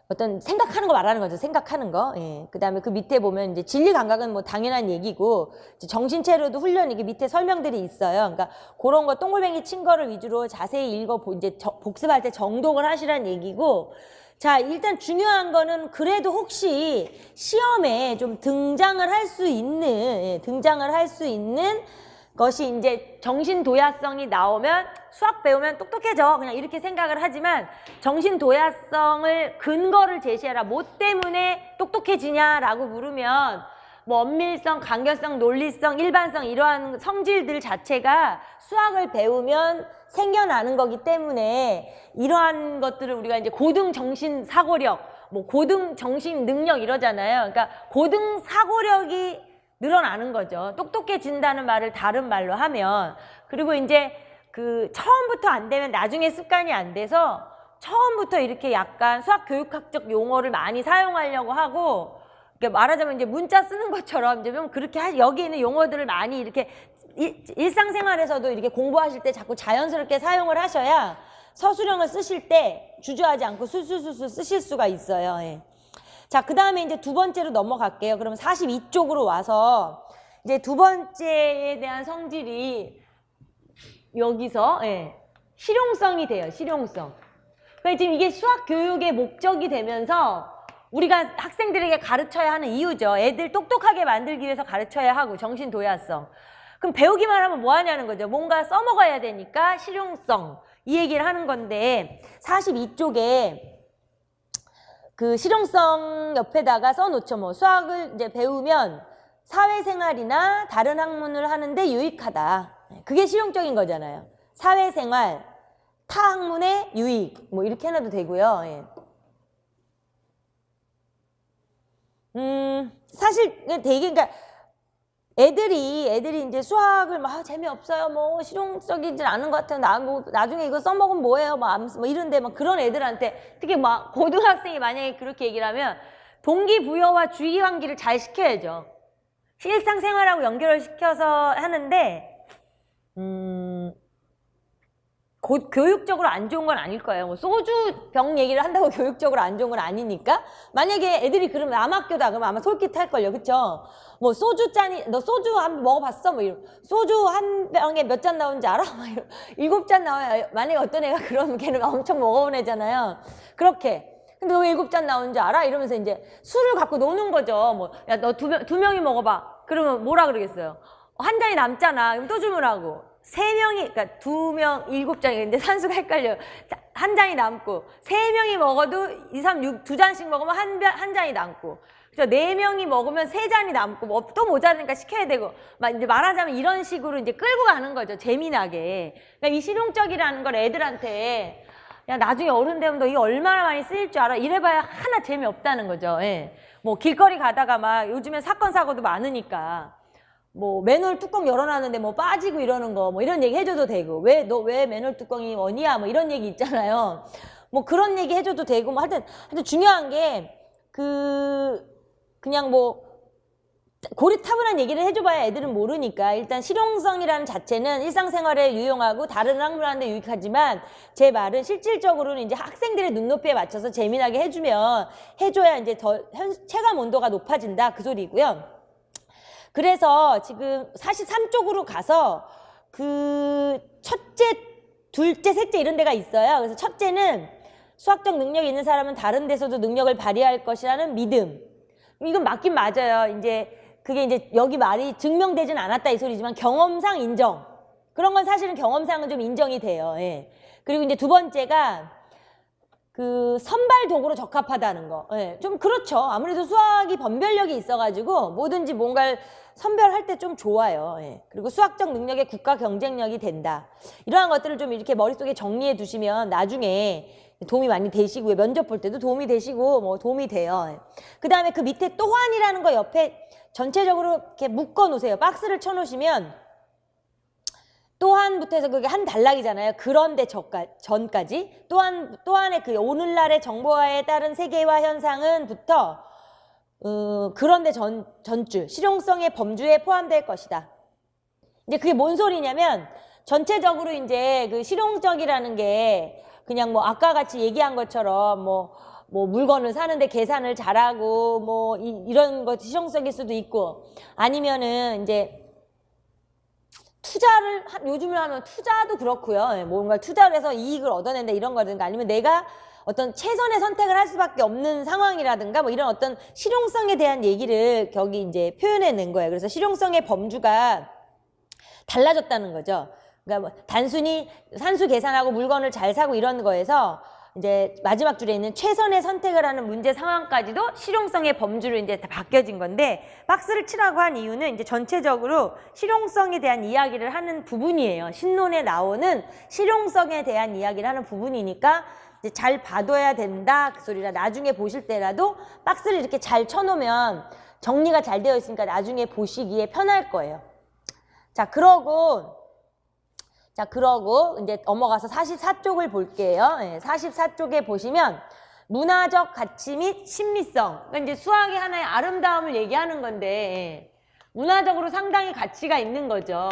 어떤 생각하는 거 말하는 거죠. 생각하는 거. 예. 그 다음에 그 밑에 보면 이제 진리 감각은 뭐 당연한 얘기고, 정신체로도 훈련 이게 밑에 설명들이 있어요. 그러니까 그런 거 동글뱅이 친 거를 위주로 자세히 이제 복습할 때 정독을 하시라는 얘기고, 자, 일단 중요한 거는 그래도 혹시 시험에 좀 등장을 할 수 있는 것이 이제 정신도야성이 나오면 수학 배우면 똑똑해져. 그냥 이렇게 생각을 하지만 정신도야성을 근거를 제시해라. 뭐 때문에 똑똑해지냐라고 물으면 뭐 엄밀성, 간결성, 논리성, 일반성 이러한 성질들 자체가 수학을 배우면 생겨나는 거기 때문에 이러한 것들을 우리가 이제 고등 정신 사고력, 뭐 고등 정신 능력 이러잖아요. 그러니까 고등 사고력이 늘어나는 거죠. 똑똑해진다는 말을 다른 말로 하면. 그리고 이제 그 처음부터 안 되면 나중에 습관이 안 돼서 처음부터 이렇게 약간 수학 교육학적 용어를 많이 사용하려고 하고, 그러니까 말하자면 이제 문자 쓰는 것처럼 이제 좀 그렇게 여기 있는 용어들을 많이 이렇게 일상생활에서도 이렇게 공부하실 때 자꾸 자연스럽게 사용을 하셔야 서술형을 쓰실 때 주저하지 않고 술술술술 쓰실 수가 있어요. 예. 자, 그 다음에 이제 두 번째로 넘어갈게요. 그럼 42쪽으로 와서 이제 두 번째에 대한 성질이 여기서 예, 실용성이 돼요. 실용성. 그러니까 지금 이게 수학 교육의 목적이 되면서 우리가 학생들에게 가르쳐야 하는 이유죠. 애들 똑똑하게 만들기 위해서 가르쳐야 하고 정신 도야성. 그럼 배우기만 하면 뭐 하냐는 거죠. 뭔가 써먹어야 되니까 실용성. 이 얘기를 하는 건데 42쪽에 그 실용성 옆에다가 써놓죠. 뭐 수학을 이제 배우면 사회생활이나 다른 학문을 하는데 유익하다. 그게 실용적인 거잖아요. 사회생활, 타 학문의 유익 뭐 이렇게 해놔도 되고요. 예. 사실 되게 그러니까 애들이 이제 수학을 막 재미없어요. 뭐 실용적이진 않은 것 같아요. 뭐 나중에 이거 써먹으면 뭐예요? 뭐 이런데 막 그런 애들한테 특히 막 고등학생이 만약에 그렇게 얘기를 하면 동기부여와 주의 환기를 잘 시켜야죠. 일상생활하고 연결을 시켜서 하는데 교육적으로 안 좋은 건 아닐 거예요. 뭐 소주병 얘기를 한다고 교육적으로 안 좋은 건 아니니까. 만약에 애들이 그러면 남학교다 그러면 아마 솔깃할걸요. 그쵸? 뭐 소주 잔이 너 소주 한 먹어봤어? 뭐 이런 소주 한 병에 몇 잔 나오는지 알아? 막 이런 7잔 나와요. 만약에 어떤 애가 그러면 걔는 엄청 먹어본 애잖아요. 그렇게. 근데 너 왜 7잔 나오는지 알아? 이러면서 이제 술을 갖고 노는 거죠. 뭐 야 너 두 명이 먹어봐. 그러면 뭐라 그러겠어요? 한 잔이 남잖아. 그럼 또 주문하고. 3명이, 그러니까 2명, 7잔인데 산수가 헷갈려요. 한 잔이 남고, 3명이 먹어도 2, 3, 6, 2잔씩 먹으면 한 잔이 남고, 그래서 4명이 먹으면 3잔이 남고, 뭐 또 모자라니까 시켜야 되고, 막 이제 말하자면 이런 식으로 이제 끌고 가는 거죠. 재미나게. 그러니까 이 실용적이라는 걸 애들한테, 야, 나중에 어른 되면 너 이게 얼마나 많이 쓰일 줄 알아? 이래봐야 하나 재미없다는 거죠. 예. 뭐 길거리 가다가 막 요즘에 사건, 사고도 많으니까. 뭐 맨홀 뚜껑 열어놨는데 뭐 빠지고 이러는 거 뭐 이런 얘기 해줘도 되고 왜 너 왜 맨홀 뚜껑이 원이야 뭐 이런 얘기 있잖아요. 뭐 그런 얘기 해줘도 되고 뭐 하여튼 중요한 게 그냥 뭐 고리타분한 얘기를 해줘봐야 애들은 모르니까 일단 실용성이라는 자체는 일상생활에 유용하고 다른 학문하는데 유익하지만 제 말은 실질적으로는 이제 학생들의 눈높이에 맞춰서 재미나게 해줘야 이제 더 체감 온도가 높아진다 그 소리고요. 그래서 지금 43쪽으로 가서 그 첫째, 둘째, 셋째 이런 데가 있어요. 그래서 첫째는 수학적 능력이 있는 사람은 다른 데서도 능력을 발휘할 것이라는 믿음. 이건 맞긴 맞아요. 이제 그게 이제 여기 말이 증명되진 않았다 이 소리지만 경험상 인정. 그런 건 사실은 경험상은 좀 인정이 돼요. 예. 그리고 이제 두 번째가 그 선발 도구로 적합하다는 거. 예, 좀 그렇죠. 아무래도 수학이 변별력이 있어가지고 뭐든지 뭔가를 선별할 때 좀 좋아요. 예. 그리고 수학적 능력의 국가 경쟁력이 된다. 이러한 것들을 좀 이렇게 머릿속에 정리해 두시면 나중에 도움이 많이 되시고요. 면접 볼 때도 도움이 되시고 뭐 도움이 돼요. 예. 그 다음에 그 밑에 또한이라는 거 옆에 전체적으로 이렇게 묶어 놓으세요. 박스를 쳐 놓으시면 또한부터 해서 그게 한 단락이잖아요. 그런데 전까지 또한의 그 오늘날의 정보화에 따른 세계화 현상은부터 그런데 전주 실용성의 범주에 포함될 것이다. 이제 그게 뭔 소리냐면 전체적으로 이제 그 실용적이라는 게 그냥 뭐 아까 같이 얘기한 것처럼 뭐 물건을 사는데 계산을 잘하고 뭐 이런 것 실용성일 수도 있고 아니면은 이제 투자를 요즘을 하면 투자도 그렇고요. 뭔가 투자를 해서 이익을 얻어낸다 이런 거든가 아니면 내가 어떤 최선의 선택을 할 수밖에 없는 상황이라든가 뭐 이런 어떤 실용성에 대한 얘기를 거기 이제 표현해낸 거예요. 그래서 실용성의 범주가 달라졌다는 거죠. 그러니까 뭐 단순히 산수 계산하고 물건을 잘 사고 이런 거에서 이제 마지막 줄에 있는 최선의 선택을 하는 문제 상황까지도 실용성의 범주로 이제 다 바뀌어진 건데, 박스를 치라고 한 이유는 이제 전체적으로 실용성에 대한 이야기를 하는 부분이에요. 신론에 나오는 실용성에 대한 이야기를 하는 부분이니까 이제 잘 봐둬야 된다 그 소리라. 나중에 보실 때라도 박스를 이렇게 잘 쳐놓으면 정리가 잘 되어 있으니까 나중에 보시기에 편할 거예요. 자, 그러고 이제 넘어가서 44쪽을 볼게요. 44쪽에 보시면 문화적 가치 및 신미성. 그러니까 이제 수학의 하나의 아름다움을 얘기하는 건데, 문화적으로 상당히 가치가 있는 거죠.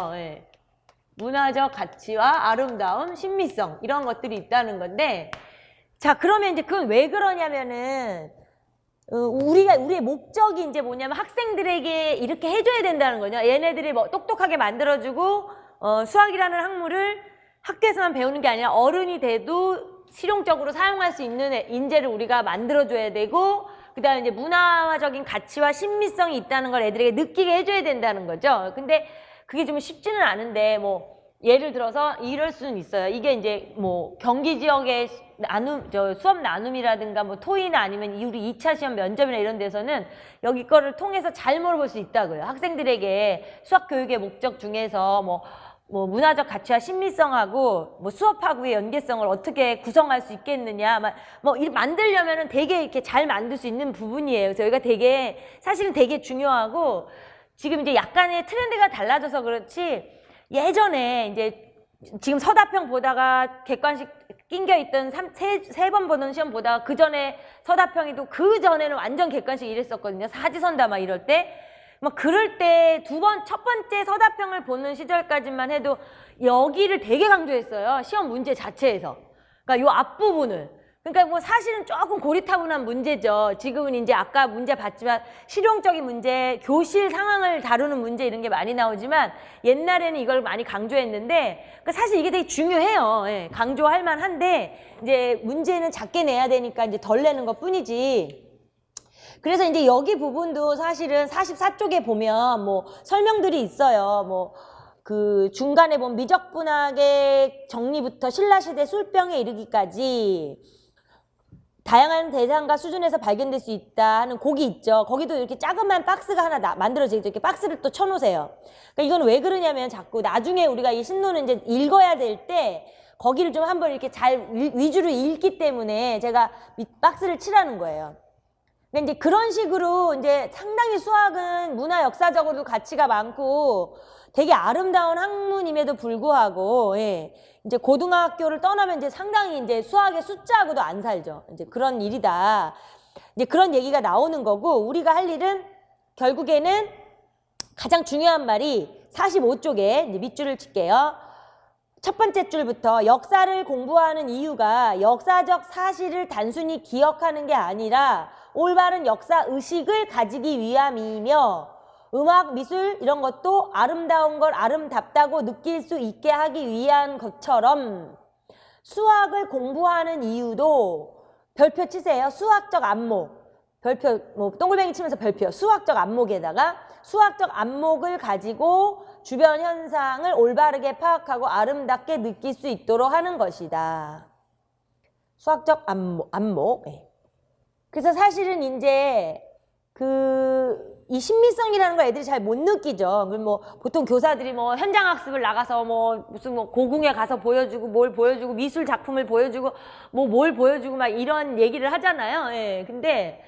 문화적 가치와 아름다움, 신미성 이런 것들이 있다는 건데, 자, 그러면 이제 그건 왜 그러냐면은 우리의 목적이 이제 뭐냐면 학생들에게 이렇게 해줘야 된다는 거죠. 얘네들이 뭐 똑똑하게 만들어주고 수학이라는 학문을 학교에서만 배우는 게 아니라 어른이 돼도 실용적으로 사용할 수 있는 인재를 우리가 만들어줘야 되고, 그 다음에 이제 문화적인 가치와 신미성이 있다는 걸 애들에게 느끼게 해줘야 된다는 거죠. 근데 그게 좀 쉽지는 않은데, 뭐 예를 들어서 이럴 수는 있어요. 이게 이제 뭐 경기 지역의 수업 나눔이라든가 뭐 토의나 아니면 우리 2차 시험 면접이나 이런 데서는 여기 거를 통해서 잘 물어볼 수 있다고요. 학생들에게 수학 교육의 목적 중에서 뭐 문화적 가치와 신미성하고 뭐 수업하고의 연계성을 어떻게 구성할 수 있겠느냐, 뭐 만들려면은 되게 이렇게 잘 만들 수 있는 부분이에요. 그래서 여기가 사실은 되게 중요하고, 지금 이제 약간의 트렌드가 달라져서 그렇지, 예전에 이제 지금 서답형 보다가 객관식 낑겨 있던 세 번 보는 시험 보다가 그 전에 서답형이도 그 전에는 완전 객관식 이랬었거든요. 사지선다 막 이럴 때. 막 그럴 때 첫 번째 서답형을 보는 시절까지만 해도 여기를 되게 강조했어요. 시험 문제 자체에서. 그러니까 요 앞부분을. 그러니까 뭐 사실은 조금 고리타분한 문제죠. 지금은 이제 아까 문제 봤지만 실용적인 문제, 교실 상황을 다루는 문제 이런 게 많이 나오지만 옛날에는 이걸 많이 강조했는데, 그러니까 사실 이게 되게 중요해요. 강조할 만한데 이제 문제는 작게 내야 되니까 이제 덜 내는 것 뿐이지. 그래서 이제 여기 부분도 사실은 44쪽에 보면 뭐 설명들이 있어요. 뭐 그 중간에 보면 미적분학의 정리부터 신라시대 술병에 이르기까지 다양한 대상과 수준에서 발견될 수 있다 하는 곡이 있죠. 거기도 이렇게 자그마한 박스가 하나 만들어져 있죠. 이렇게 박스를 또 쳐놓으세요. 그러니까 이건 왜 그러냐면 자꾸 나중에 우리가 이 신론을 이제 읽어야 될 때 거기를 좀 한번 이렇게 잘 위주로 읽기 때문에 제가 박스를 치라는 거예요. 근데 이제 그런 식으로 이제 상당히 수학은 문화 역사적으로도 가치가 많고 되게 아름다운 학문임에도 불구하고, 이제 고등학교를 떠나면 이제 상당히 이제 수학의 숫자하고도 안 살죠. 이제 그런 일이다. 이제 그런 얘기가 나오는 거고, 우리가 할 일은 결국에는 가장 중요한 말이 45쪽에 이제 밑줄을 칠게요. 첫 번째 줄부터 역사를 공부하는 이유가 역사적 사실을 단순히 기억하는 게 아니라 올바른 역사 의식을 가지기 위함이며, 음악, 미술 이런 것도 아름다운 걸 아름답다고 느낄 수 있게 하기 위한 것처럼 수학을 공부하는 이유도, 별표 치세요. 수학적 안목. 별표 뭐 동글뱅이 치면서 별표. 수학적 안목에다가 수학적 안목을 가지고 주변 현상을 올바르게 파악하고 아름답게 느낄 수 있도록 하는 것이다. 수학적 안목. 그래서 사실은 이제 이 신미성이라는 걸 애들이 잘 못 느끼죠. 그럼 뭐 보통 교사들이 뭐 현장 학습을 나가서 뭐 무슨 뭐 고궁에 가서 보여주고 뭘 보여주고 미술 작품을 보여주고 뭐 뭘 보여주고 막 이런 얘기를 하잖아요. 근데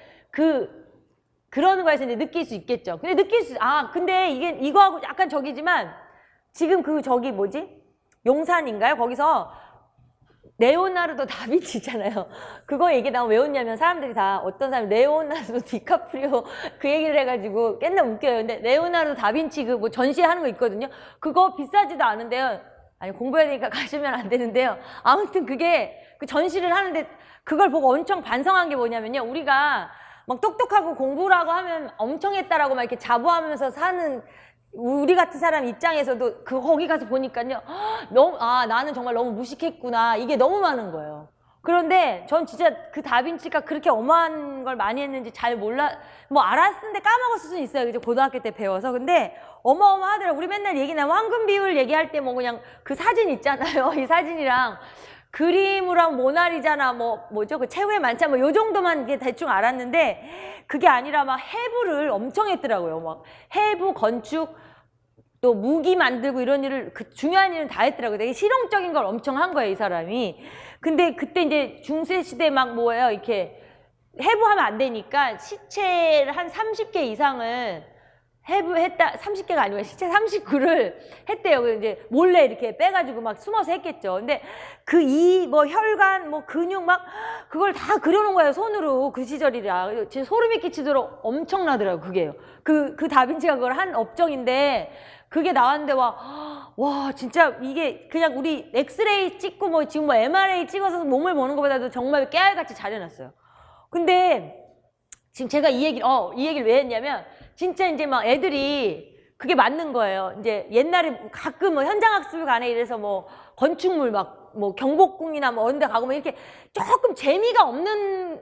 그러는 거에서 이제 느낄 수 있겠죠. 근데 근데 이거하고 약간 저기지만 지금 저기 뭐지? 용산인가요? 거기서 레오나르도 다빈치잖아요. 그거 얘기 나오면 왜 웃냐면 사람들이 다 어떤 사람이 레오나르도 디카프리오 그 얘기를 해가지고 꽤나 웃겨요. 근데 레오나르도 다빈치 뭐 전시하는 거 있거든요. 그거 비싸지도 않은데요. 아니 공부해야 되니까 가시면 안 되는데요. 아무튼 그게 그 전시를 하는데 그걸 보고 엄청 반성한 게 뭐냐면요. 우리가 막 똑똑하고 공부라고 하면 엄청 했다라고 막 이렇게 자부하면서 사는 우리 같은 사람 입장에서도 거기 가서 보니까요. 나는 정말 너무 무식했구나. 이게 너무 많은 거예요. 그런데 전 진짜 그 다빈치가 그렇게 어마한 걸 많이 했는지 잘 알았는데 까먹었을 수는 있어요. 이제 고등학교 때 배워서. 근데 어마어마하더라고요. 우리 맨날 얘기 나면 황금 비율 얘기할 때 뭐 그냥 그 사진 있잖아요. 이 사진이랑 그림으로 하면 모나리자나 뭐죠? 그 최후의 만찬 뭐 요 정도만 이게 대충 알았는데 그게 아니라 막 해부를 엄청 했더라고요. 막 해부, 건축, 또 무기 만들고 이런 일을 그 중요한 일은 다 했더라고요. 되게 실용적인 걸 엄청 한 거예요, 이 사람이. 근데 그때 이제 중세 시대 막 뭐예요? 이렇게 해부하면 안 되니까 시체를 한 30개 이상을 해부했다. 30개가 아니고 시체 39를 했대요. 그래서 이제 몰래 이렇게 빼가지고 막 숨어서 했겠죠. 근데 그 뭐 혈관, 뭐 근육 막 그걸 다 그려놓은 거예요. 손으로. 그 시절이라. 진짜 소름이 끼치도록 엄청나더라고요. 그게요. 그 다빈치가 그걸 한 업적인데 그게 나왔는데 와 진짜 이게 그냥 우리 엑스레이 찍고 뭐 지금 뭐 MRI 찍어서 몸을 보는 것보다도 정말 깨알같이 잘 해놨어요. 근데 지금 제가 이 얘기를 왜 했냐면 진짜 이제 막 애들이 그게 맞는 거예요. 이제 옛날에 가끔 뭐 현장학습관에 이래서 뭐 건축물 막 뭐 경복궁이나 뭐 어느 데 가고 뭐 이렇게 조금 재미가 없는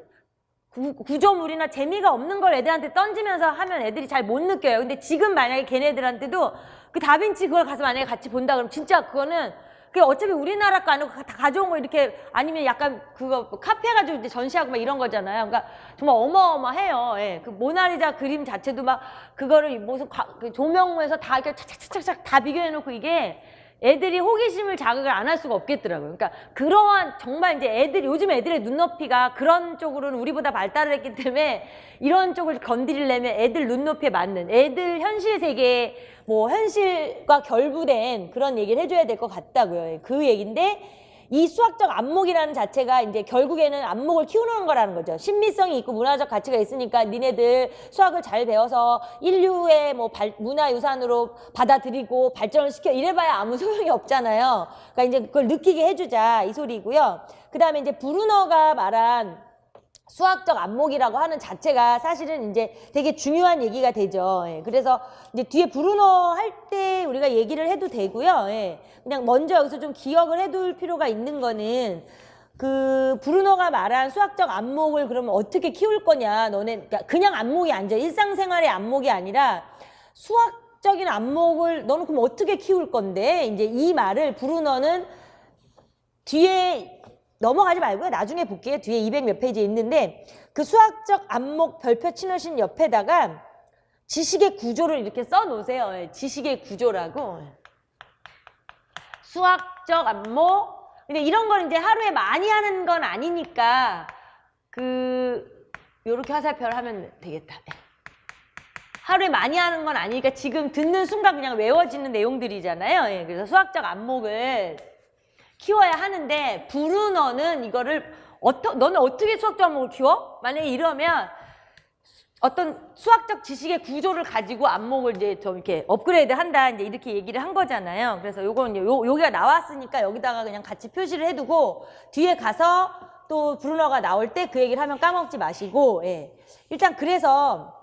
구조물이나 재미가 없는 걸 애들한테 던지면서 하면 애들이 잘 못 느껴요. 근데 지금 만약에 걔네들한테도 그 다빈치 그걸 가서 만약에 같이 본다 그러면 진짜 그거는 그 어차피 우리나라 거 아니고 다 가져온 거 이렇게 아니면 약간 그거 카페 가지고 이제 전시하고 막 이런 거잖아요. 그러니까 정말 어마어마해요. 예. 그 모나리자 그림 자체도 막 그거를 무슨 그 조명에서 다 이렇게 착착착착 다 비교해놓고 이게 애들이 호기심을 자극을 안 할 수가 없겠더라고요. 그러니까 그러한 정말 이제 요즘 애들의 눈높이가 그런 쪽으로는 우리보다 발달을 했기 때문에 이런 쪽을 건드리려면 애들 눈높이에 맞는 애들 현실 세계에 뭐 현실과 결부된 그런 얘기를 해줘야 될 것 같다고요. 그 얘기인데 이 수학적 안목이라는 자체가 이제 결국에는 안목을 키우는 거라는 거죠. 신비성이 있고 문화적 가치가 있으니까 니네들 수학을 잘 배워서 인류의 뭐 문화유산으로 받아들이고 발전을 시켜 이래봐야 아무 소용이 없잖아요. 그러니까 이제 그걸 느끼게 해주자 이 소리고요. 그 다음에 이제 브루너가 말한 수학적 안목이라고 하는 자체가 사실은 이제 되게 중요한 얘기가 되죠. 예. 그래서 이제 뒤에 브루너 할 때 우리가 얘기를 해도 되고요. 예. 그냥 먼저 여기서 좀 기억을 해둘 필요가 있는 거는 그 브루너가 말한 수학적 안목을 그러면 어떻게 키울 거냐. 너네 그냥 안목이 아니죠. 일상생활의 안목이 아니라 수학적인 안목을 너는 그럼 어떻게 키울 건데 이제 이 말을 브루너는 뒤에 넘어가지 말고요. 나중에 볼게요. 뒤에 200 몇 페이지에 있는데 그 수학적 안목 별표 치놓으신 옆에다가 지식의 구조를 이렇게 써놓으세요. 지식의 구조라고. 수학적 안목. 근데 이런 걸 이제 하루에 많이 하는 건 아니니까 요렇게 화살표를 하면 되겠다. 하루에 많이 하는 건 아니니까 지금 듣는 순간 그냥 외워지는 내용들이잖아요. 그래서 수학적 안목을 키워야 하는데 브루너는 이거를 너는 어떻게 수학적 안목을 키워? 만약에 이러면 어떤 수학적 지식의 구조를 가지고 안목을 이제 좀 이렇게 업그레이드 한다 이제 이렇게 얘기를 한 거잖아요. 그래서 요건 여기가 나왔으니까 여기다가 그냥 같이 표시를 해두고 뒤에 가서 또 브루너가 나올 때 그 얘기를 하면 까먹지 마시고 일단 그래서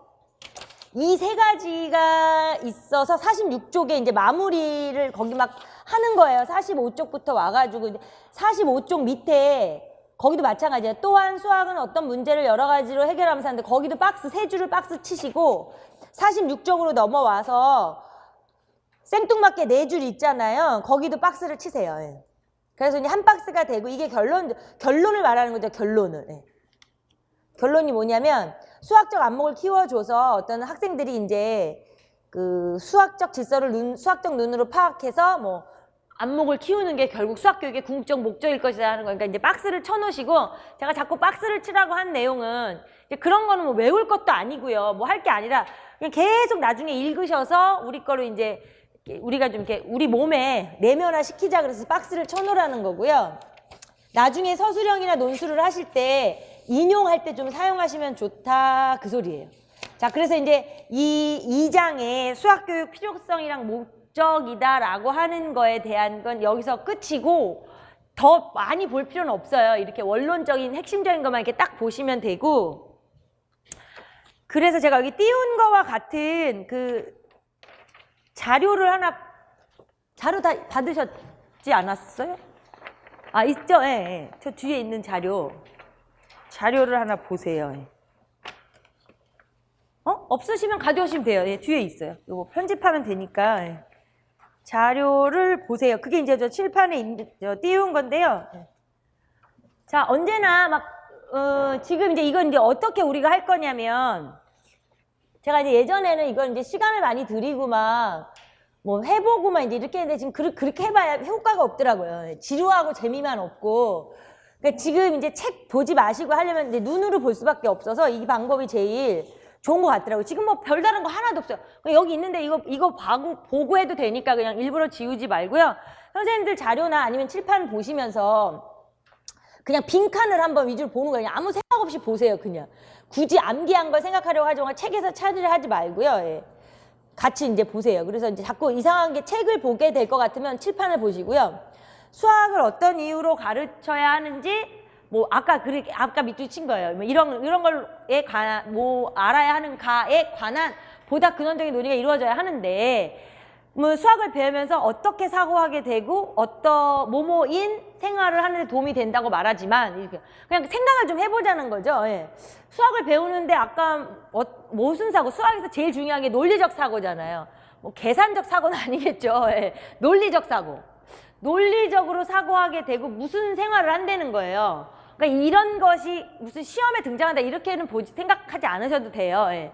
이 세 가지가 있어서 46쪽에 이제 마무리를 거기 막 하는 거예요. 45쪽부터 와가지고 45쪽 밑에 거기도 마찬가지예요. 또한 수학은 어떤 문제를 여러 가지로 해결하면서 하는데 거기도 세 줄을 박스 치시고 46쪽으로 넘어와서 생뚱맞게 4줄 있잖아요. 거기도 박스를 치세요. 그래서 이제 한 박스가 되고 이게 결론을 말하는 거죠. 결론을. 결론이 뭐냐면 수학적 안목을 키워줘서 어떤 학생들이 이제 그 수학적 질서를 수학적 눈으로 파악해서 뭐 안목을 키우는 게 결국 수학 교육의 궁극적 목적일 것이다 하는 거니까 이제 박스를 쳐놓으시고 제가 자꾸 박스를 치라고 한 내용은 이제 그런 거는 뭐 외울 것도 아니고요. 뭐 할 게 아니라 그냥 계속 나중에 읽으셔서 우리 거로 이제 우리가 좀 이렇게 우리 몸에 내면화 시키자 그래서 박스를 쳐놓으라는 거고요. 나중에 서술형이나 논술을 하실 때 인용할 때 좀 사용하시면 좋다 그 소리예요. 자, 그래서 이제 이 2장의 수학교육 필요성이랑 목적이다라고 하는 거에 대한 건 여기서 끝이고 더 많이 볼 필요는 없어요. 이렇게 원론적인 핵심적인 것만 이렇게 딱 보시면 되고 그래서 제가 여기 띄운 거와 같은 그 자료를 자료 다 받으셨지 않았어요? 아, 있죠? 예. 저 뒤에 있는 자료를 하나 보세요. 없으시면 가져오시면 돼요. 뒤에 있어요. 이거 편집하면 되니까. 자료를 보세요. 그게 이제 저 칠판에 띄운 건데요. 자, 언제나 막, 지금 이제 이건 이제 어떻게 우리가 할 거냐면, 제가 이제 예전에는 이걸 이제 시간을 많이 들이고 막, 뭐 해보고 막 이제 이렇게 했는데 지금 그렇게 해봐야 효과가 없더라고요. 지루하고 재미만 없고. 그러니까 지금 이제 책 보지 마시고 하려면 이제 눈으로 볼 수밖에 없어서 이 방법이 제일 좋은 것 같더라고요. 지금 뭐 별다른 거 하나도 없어요. 여기 있는데 이거 보고 해도 되니까 그냥 일부러 지우지 말고요. 선생님들 자료나 아니면 칠판 보시면서 그냥 빈칸을 한번 위주로 보는 거예요. 그냥 아무 생각 없이 보세요. 그냥 굳이 암기한 걸 생각하려고 하지 말고 책에서 찾으려 하지 말고요. 예. 같이 이제 보세요. 그래서 이제 자꾸 이상한 게 책을 보게 될 것 같으면 칠판을 보시고요. 수학을 어떤 이유로 가르쳐야 하는지 뭐 아까 밑줄 친 거예요. 뭐 이런 걸에 관한 뭐 알아야 하는가에 관한 보다 근원적인 논의가 이루어져야 하는데 뭐 수학을 배우면서 어떻게 사고하게 되고 어떤 뭐뭐인 생활을 하는 데 도움이 된다고 말하지만 이렇게 그냥 생각을 좀 해보자는 거죠. 예. 수학을 배우는데 아까 무슨 사고? 수학에서 제일 중요한 게 논리적 사고잖아요. 뭐 계산적 사고는 아니겠죠. 예. 논리적 사고. 논리적으로 사고하게 되고 무슨 생활을 한다는 거예요. 그러니까 이런 것이 무슨 시험에 등장한다 이렇게는 생각하지 않으셔도 돼요. 예.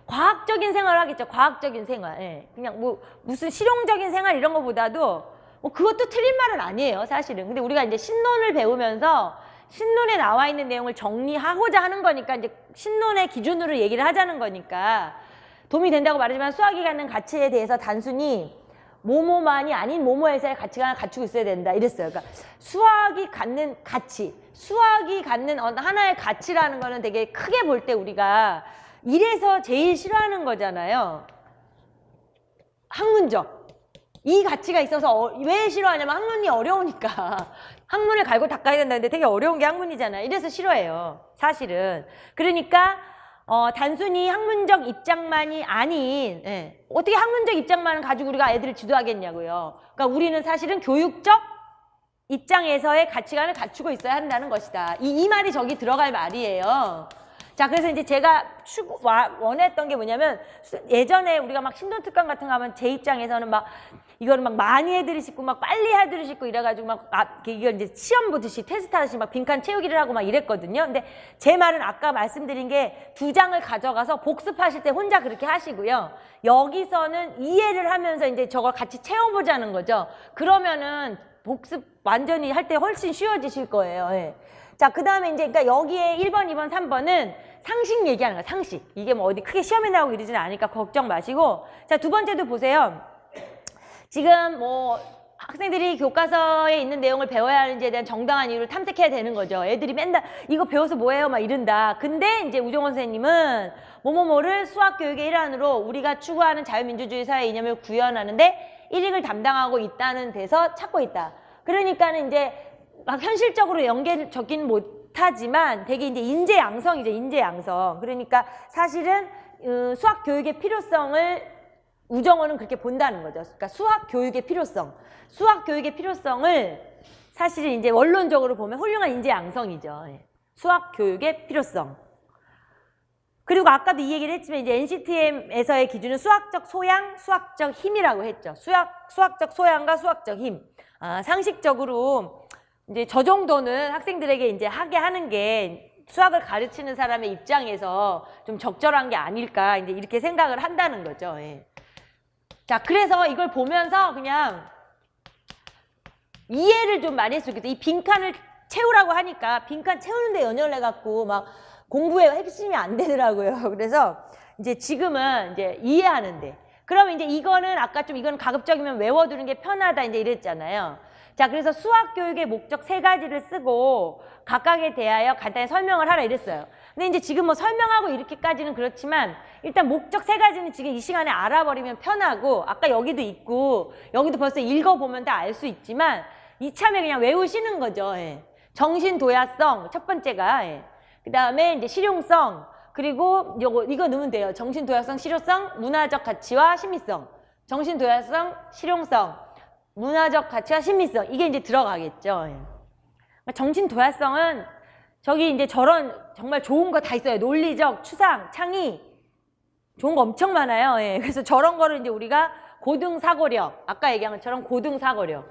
과학적인 생활을 하겠죠. 과학적인 생활. 예. 그냥 뭐 무슨 실용적인 생활 이런 것보다도 뭐 그것도 틀린 말은 아니에요. 사실은. 근데 우리가 이제 신론을 배우면서 신론에 나와 있는 내용을 정리하고자 하는 거니까 이제 신론의 기준으로 얘기를 하자는 거니까 도움이 된다고 말하지만 수학이 갖는 가치에 대해서 단순히 뭐뭐만이 아닌 뭐뭐에서의 가치가 갖추고 있어야 된다 이랬어요. 그러니까 수학이 갖는 가치, 수학이 갖는 하나의 가치라는 거는 되게 크게 볼 때 우리가 이래서 제일 싫어하는 거잖아요. 학문적. 이 가치가 있어서 왜 싫어하냐면 학문이 어려우니까. 학문을 갈고 닦아야 된다는데 되게 어려운 게 학문이잖아요. 이래서 싫어해요. 사실은. 그러니까 단순히 학문적 입장만이 아닌 어떻게 학문적 입장만을 가지고 우리가 애들을 지도하겠냐고요. 그러니까 우리는 사실은 교육적 입장에서의 가치관을 갖추고 있어야 한다는 것이다. 이 말이 저기 들어갈 말이에요. 자, 그래서 이제 제가 원했던 게 뭐냐면 예전에 우리가 막 신론특강 같은 거 하면 제 입장에서는 막 이거를 막 많이 애들이 싶고 막 빨리 애들이 싶고 이래가지고 막 이걸 이제 시험 보듯이 테스트 하듯이 막 빈칸 채우기를 하고 막 이랬거든요. 근데 제 말은 아까 말씀드린 게 2장을 가져가서 복습하실 때 혼자 그렇게 하시고요. 여기서는 이해를 하면서 이제 저걸 같이 채워보자는 거죠. 그러면은 복습 완전히 할 때 훨씬 쉬워지실 거예요. 예. 자, 그 다음에 이제 그러니까 여기에 1번, 2번, 3번은 상식 얘기하는 거야. 상식. 이게 뭐 어디 크게 시험에 나오고 이러지는 않으니까 걱정 마시고. 자, 두 번째도 보세요. 지금 뭐 학생들이 교과서에 있는 내용을 배워야 하는지에 대한 정당한 이유를 탐색해야 되는 거죠. 애들이 맨날 이거 배워서 뭐해요? 막 이른다. 근데 이제 우정원 선생님은 뭐뭐뭐를 수학교육의 일환으로 우리가 추구하는 자유민주주의 사회 이념을 구현하는데 일익을 담당하고 있다는 데서 찾고 있다. 그러니까는 이제 막 현실적으로 연계적인 못하지만 되게 이제 인재양성이죠. 인재양성. 그러니까 사실은 수학 교육의 필요성을 우정원은 그렇게 본다는 거죠. 그러니까 수학 교육의 필요성. 수학 교육의 필요성을 사실은 이제 원론적으로 보면 훌륭한 인재양성이죠. 수학 교육의 필요성. 그리고 아까도 이 얘기를 했지만 이제 NCTM에서의 기준은 수학적 소양, 수학적 힘이라고 했죠. 수학적 소양과 수학적 힘. 상식적으로 이제 저 정도는 학생들에게 이제 하게 하는 게 수학을 가르치는 사람의 입장에서 좀 적절한 게 아닐까 이제 이렇게 생각을 한다는 거죠. 예. 자, 그래서 이걸 보면서 그냥 이해를 좀 많이 했어요. 그래서 이 빈칸을 채우라고 하니까 빈칸 채우는데 연연을 해갖고 막 공부에 핵심이 안 되더라고요. 그래서 이제 지금은 이제 이해하는데. 그러면 이제 이거는 아까 좀 이건 가급적이면 외워두는 게 편하다 이제 이랬잖아요. 자, 그래서 수학 교육의 목적 3가지를 쓰고 각각에 대하여 간단히 설명을 하라 이랬어요. 근데 이제 지금 뭐 설명하고 이렇게까지는 그렇지만 일단 목적 3가지는 지금 이 시간에 알아버리면 편하고 아까 여기도 있고 여기도 벌써 읽어보면 다 알 수 있지만 이참에 그냥 외우시는 거죠. 예. 정신 도야성 첫 번째가 그 다음에 이제 실용성 그리고 이거 넣으면 돼요. 정신 도야성, 실용성, 문화적 가치와 신미성. 정신 도야성, 실용성, 문화적 가치와 신미성. 이게 이제 들어가겠죠. 예. 정신 도야성은 저기 이제 저런 정말 좋은 거 다 있어요. 논리적, 추상, 창의. 좋은 거 엄청 많아요. 예. 그래서 저런 거를 이제 우리가 고등 사고력, 아까 얘기한 것처럼 고등 사고력.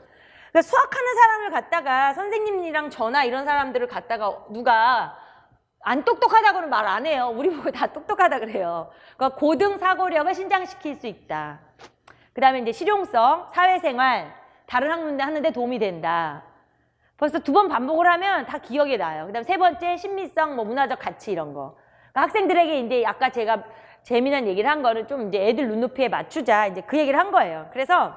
그러니까 수학하는 사람을 갖다가 선생님이랑 저나 이런 사람들을 갖다가 누가 안 똑똑하다고는 말 안 해요. 우리 보고 다 똑똑하다 그래요. 그러니까 고등 사고력을 신장시킬 수 있다. 그 다음에 이제 실용성, 사회생활, 다른 학문들 하는데 도움이 된다. 벌써 2번 반복을 하면 다 기억에 나요. 그 다음 3번째, 심미성, 뭐 문화적 가치 이런 거. 그러니까 학생들에게 이제 아까 제가 재미난 얘기를 한 거는 좀 이제 애들 눈높이에 맞추자. 이제 그 얘기를 한 거예요. 그래서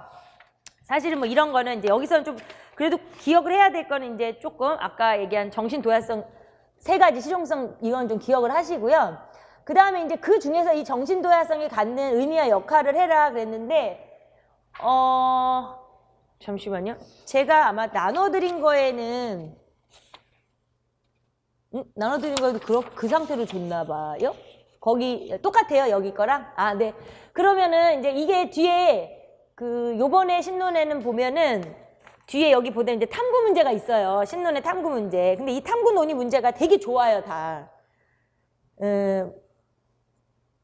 사실은 뭐 이런 거는 이제 여기서는 좀 그래도 기억을 해야 될 거는 이제 조금 아까 얘기한 정신도야성 3가지 실용성 이건 좀 기억을 하시고요. 그 다음에 이제 그 중에서 이 정신도야성이 갖는 의미와 역할을 해라 그랬는데 잠시만요. 제가 아마 나눠드린 거에는 나눠드린 거에도 그 상태로 줬나 봐요. 거기 똑같아요. 여기 거랑. 아, 네. 그러면은 이제 이게 뒤에 요번에 신론에는 보면은 뒤에 여기 보면 이제 탐구 문제가 있어요. 신론의 탐구 문제. 근데 이 탐구 논의 문제가 되게 좋아요, 다.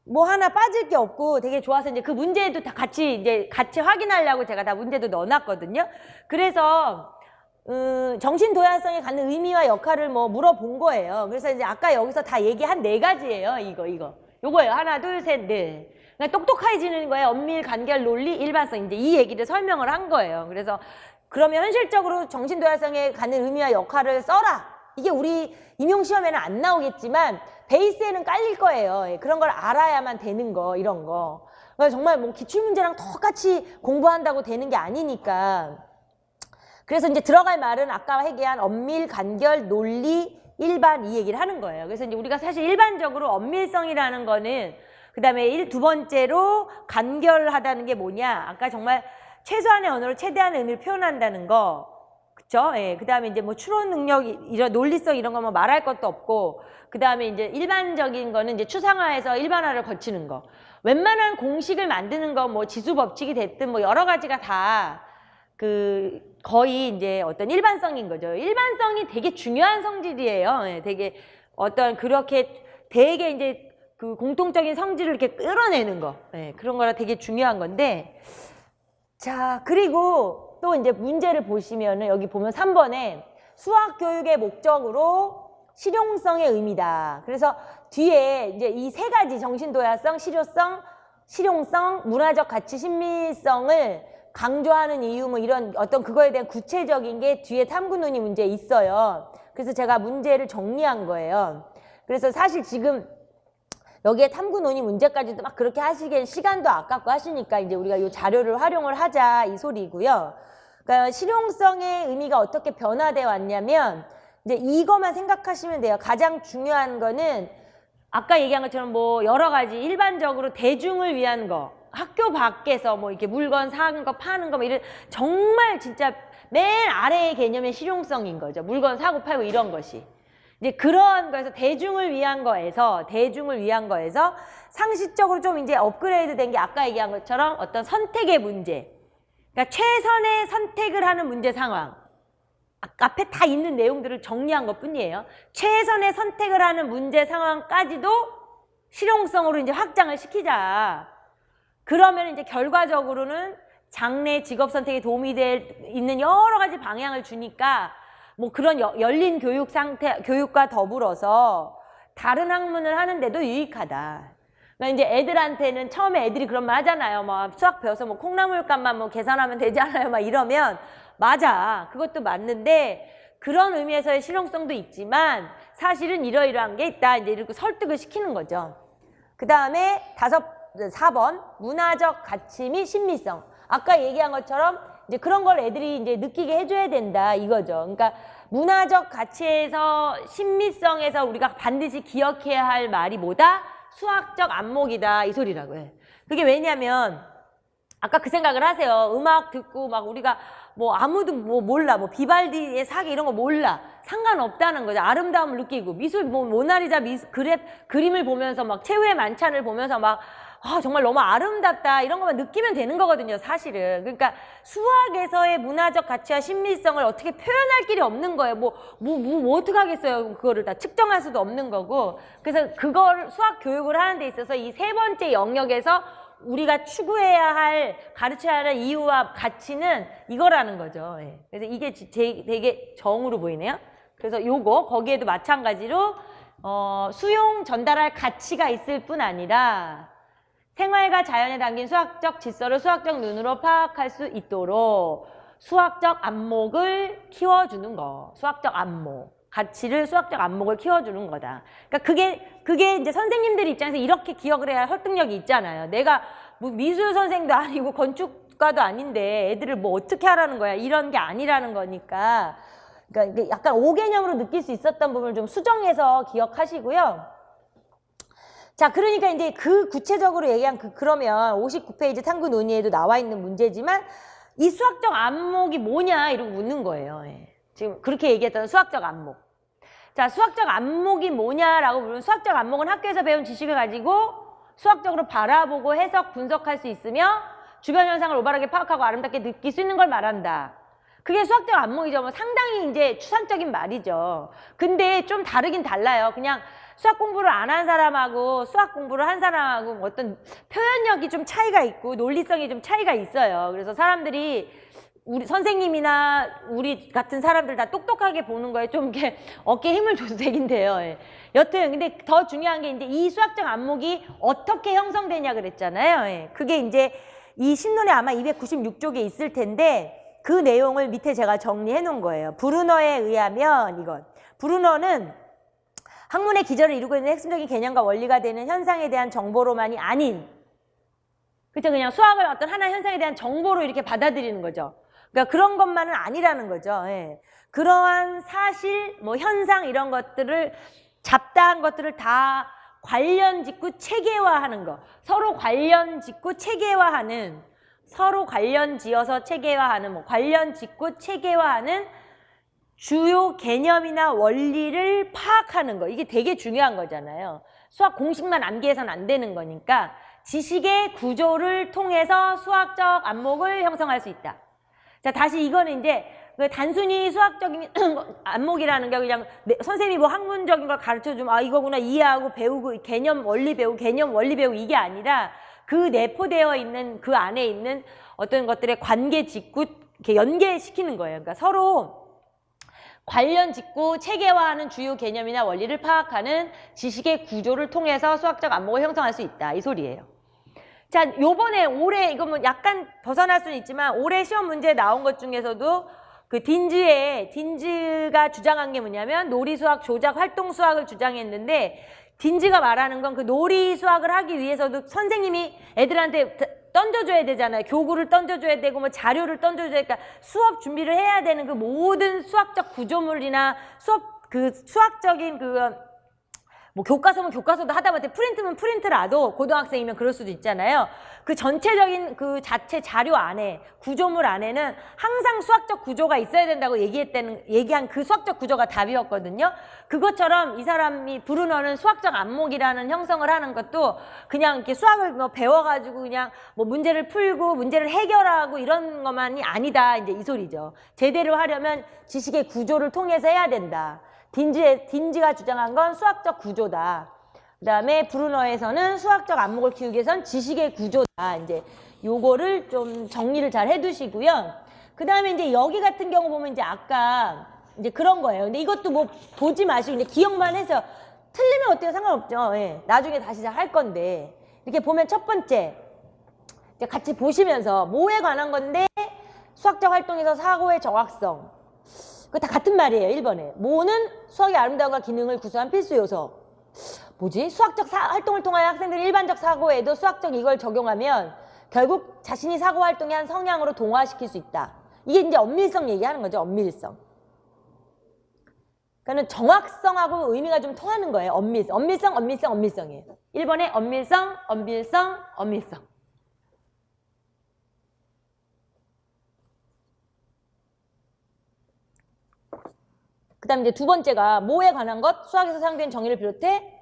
뭐 하나 빠질 게 없고 되게 좋아서 이제 그 문제도 다 같이 확인하려고 제가 다 문제도 넣어놨거든요. 그래서 정신 도야성이 갖는 의미와 역할을 뭐 물어본 거예요. 그래서 이제 아까 여기서 다 얘기한 4가지예요. 요거예요. 하나, 둘, 셋, 넷. 그러니까 똑똑해지는 거예요. 엄밀, 간결, 논리, 일반성. 이제 이 얘기를 설명을 한 거예요. 그래서 그러면 현실적으로 정신 도야성에 갖는 의미와 역할을 써라. 이게 우리 임용시험에는 안 나오겠지만 베이스에는 깔릴 거예요. 그런 걸 알아야만 되는 거, 이런 거. 그러니까 정말 뭐 기출문제랑 똑같이 공부한다고 되는 게 아니니까. 그래서 이제 들어갈 말은 아까 얘기한 엄밀, 간결, 논리, 일반 이 얘기를 하는 거예요. 그래서 이제 우리가 사실 일반적으로 엄밀성이라는 거는 그 다음에 2번째로 간결하다는 게 뭐냐. 아까 정말 최소한의 언어로 최대한의 의미를 표현한다는 거. 그쵸? 예. 그 다음에 이제 뭐 추론 능력, 이런 논리성 이런 거 뭐 말할 것도 없고, 그 다음에 이제 일반적인 거는 이제 추상화해서 일반화를 거치는 거. 웬만한 공식을 만드는 거, 뭐 지수 법칙이 됐든 뭐 여러 가지가 다 거의 이제 어떤 일반성인 거죠. 일반성이 되게 중요한 성질이에요. 예. 되게 어떤 그렇게 되게 이제 그 공통적인 성질을 이렇게 끌어내는 거. 예. 그런 거라 되게 중요한 건데. 자, 그리고 또 이제 문제를 보시면은 여기 보면 3번에 수학 교육의 목적으로 실용성의 의미다. 그래서 뒤에 이제 이 3가지 정신도야성, 실용성, 문화적 가치, 심미성을 강조하는 이유 뭐 이런 어떤 그거에 대한 구체적인 게 뒤에 탐구 논의 문제에 있어요. 그래서 제가 문제를 정리한 거예요. 그래서 사실 지금 여기에 탐구 논의 문제까지도 막 그렇게 하시기엔 시간도 아깝고 하시니까 이제 우리가 이 자료를 활용을 하자 이 소리고요. 그러니까 실용성의 의미가 어떻게 변화되어 왔냐면 이제 이거만 생각하시면 돼요. 가장 중요한 거는 아까 얘기한 것처럼 뭐 여러 가지 일반적으로 대중을 위한 거, 학교 밖에서 뭐 이렇게 물건 사는 거 파는 거 뭐 이런 정말 진짜 맨 아래의 개념의 실용성인 거죠. 물건 사고 팔고 이런 것이. 이제 그런 거에서 대중을 위한 거에서 상식적으로 좀 이제 업그레이드 된 게 아까 얘기한 것처럼 어떤 선택의 문제. 그러니까 최선의 선택을 하는 문제 상황. 앞에 다 있는 내용들을 정리한 것 뿐이에요. 최선의 선택을 하는 문제 상황까지도 실용성으로 이제 확장을 시키자. 그러면 이제 결과적으로는 장래 직업 선택에 도움이 있는 여러 가지 방향을 주니까 뭐 그런 열린 교육과 더불어서 다른 학문을 하는데도 유익하다. 그러니까 이제 애들한테는 처음에 애들이 그런 말 하잖아요. 뭐 수학 배워서 뭐 콩나물값만 뭐 계산하면 되지 않아요? 막 이러면 맞아. 그것도 맞는데 그런 의미에서의 실용성도 있지만 사실은 이러이러한 게 있다. 이제 이렇게 설득을 시키는 거죠. 그 다음에 4번 문화적 가치 및 심미성. 아까 얘기한 것처럼 이제 그런 걸 애들이 이제 느끼게 해줘야 된다 이거죠. 그러니까 문화적 가치에서 심미성에서 우리가 반드시 기억해야 할 말이 뭐다? 수학적 안목이다 이 소리라고요. 그게 왜냐면 아까 그 생각을 하세요. 음악 듣고 막 우리가 뭐 아무도 뭐 몰라. 뭐 비발디의 사계 이런 거 몰라. 상관없다는 거죠. 아름다움을 느끼고 미술 뭐 모나리자 그림을 보면서 막 최후의 만찬을 보면서 막 정말 너무 아름답다 이런 것만 느끼면 되는 거거든요. 사실은. 그러니까 수학에서의 문화적 가치와 심미성을 어떻게 표현할 길이 없는 거예요. 뭐 어떻게 하겠어요. 그거를 다 측정할 수도 없는 거고. 그래서 그걸 수학 교육을 하는 데 있어서 이 3번째 영역에서 우리가 추구해야 할, 가르쳐야 할 이유와 가치는 이거라는 거죠. 예. 그래서 이게 되게 정으로 보이네요. 그래서 요거 거기에도 마찬가지로 수용 전달할 가치가 있을 뿐 아니라 생활과 자연에 담긴 수학적 질서를 수학적 눈으로 파악할 수 있도록 수학적 안목을 키워주는 거. 수학적 안목. 가치를 수학적 안목을 키워주는 거다. 그러니까 그게 이제 선생님들 입장에서 이렇게 기억을 해야 설득력이 있잖아요. 내가 뭐 미술 선생도 아니고 건축가도 아닌데 애들을 뭐 어떻게 하라는 거야. 이런 게 아니라는 거니까. 그러니까 약간 오개념으로 느낄 수 있었던 부분을 좀 수정해서 기억하시고요. 자, 그러니까 이제 그 구체적으로 얘기한 그러면 59페이지 탐구 논의에도 나와 있는 문제지만 이 수학적 안목이 뭐냐 이러고 묻는 거예요. 예. 지금 그렇게 얘기했던 수학적 안목. 자, 수학적 안목이 뭐냐라고 물으면 수학적 안목은 학교에서 배운 지식을 가지고 수학적으로 바라보고 해석, 분석할 수 있으며 주변 현상을 올바르게 파악하고 아름답게 느낄 수 있는 걸 말한다. 그게 수학적 안목이죠. 뭐 상당히 이제 추상적인 말이죠. 근데 좀 다르긴 달라요. 그냥 수학 공부를 안 한 사람하고 수학 공부를 한 사람하고 어떤 표현력이 좀 차이가 있고 논리성이 좀 차이가 있어요. 그래서 사람들이 우리 선생님이나 우리 같은 사람들 다 똑똑하게 보는 거에 좀 이렇게 어깨에 힘을 줘도 되긴 돼요. 예. 여튼 근데 더 중요한 게 이제 이 수학적 안목이 어떻게 형성되냐 그랬잖아요. 예. 그게 이제 이 신론에 아마 296쪽에 있을 텐데 그 내용을 밑에 제가 정리해 놓은 거예요. 브루너에 의하면 이건 브루너는 학문의 기저를 이루고 있는 핵심적인 개념과 원리가 되는 현상에 대한 정보로만이 아닌, 그렇죠? 그냥 수학을 어떤 하나의 현상에 대한 정보로 이렇게 받아들이는 거죠. 그러니까 그런 것만은 아니라는 거죠. 예. 그러한 사실, 뭐 현상 이런 것들을 잡다한 것들을 다 관련 짓고 체계화하는 거. 서로 관련 짓고 체계화하는, 서로 관련 지어서 체계화하는, 뭐 관련 짓고 체계화하는 주요 개념이나 원리를 파악하는 거. 이게 되게 중요한 거잖아요. 수학 공식만 암기해서는 안 되는 거니까 지식의 구조를 통해서 수학적 안목을 형성할 수 있다. 자, 다시 이거는 이제 단순히 수학적인 안목이라는 게 그냥 선생님이 뭐 학문적인 걸 가르쳐주면 아 이거구나 이해하고 배우고 개념 원리 배우고 이게 아니라 그 내포되어 있는 그 안에 있는 어떤 것들의 관계 짓고 이렇게 연계시키는 거예요. 그러니까 서로 관련 짓고 체계화하는 주요 개념이나 원리를 파악하는 지식의 구조를 통해서 수학적 안목을 형성할 수 있다. 이 소리예요. 자, 요번에 올해 이거 뭐 약간 벗어날 수는 있지만 올해 시험 문제에 나온 것 중에서도 그 딘즈가 주장한 게 뭐냐면 놀이수학, 조작, 활동수학을 주장했는데 딘즈가 말하는 건 그 놀이수학을 하기 위해서도 선생님이 애들한테 던져줘야 되잖아요. 교구를 던져줘야 되고 뭐 자료를 던져줘야 되니까 수업 준비를 해야 되는 그 모든 수학적 구조물이나 수학적인 뭐 교과서면 교과서도 하다못해 프린트면 프린트라도 고등학생이면 그럴 수도 있잖아요. 그 전체적인 그 자체 자료 안에 구조물 안에는 항상 수학적 구조가 있어야 된다고 얘기한 그 수학적 구조가 답이었거든요. 그것처럼 이 사람이 브루너는 수학적 안목이라는 형성을 하는 것도 그냥 이렇게 수학을 뭐 배워가지고 그냥 뭐 문제를 풀고 문제를 해결하고 이런 것만이 아니다. 이제 이 소리죠. 제대로 하려면 지식의 구조를 통해서 해야 된다. 딘즈가 주장한 건 수학적 구조다. 그 다음에 브루너에서는 수학적 안목을 키우기 위해선 지식의 구조다. 이제 요거를 좀 정리를 잘 해두시고요. 그 다음에 이제 여기 같은 경우 보면 이제 아까 이제 그런 거예요. 근데 이것도 뭐 보지 마시고 이제 기억만 해서 틀리면 어때요? 상관없죠. 예. 나중에 다시 잘 할 건데. 이렇게 보면 첫 번째 이제 같이 보시면서 뭐에 관한 건데 수학적 활동에서 사고의 정확성. 그거 다 같은 말이에요. 1번에. 뭐는 수학의 아름다움과 기능을 구성한 필수 요소. 뭐지? 수학적 활동을 통하여 학생들이 일반적 사고에도 수학적 이걸 적용하면 결국 자신이 사고 활동의 한 성향으로 동화시킬 수 있다. 이게 이제 엄밀성 얘기하는 거죠. 엄밀성. 그러니까 정확성하고 의미가 좀 통하는 거예요. 엄밀성이에요. 1번에 엄밀성. 그 다음에 이제 두 번째가 뭐에 관한 것? 수학에서 사용되는 정의를 비롯해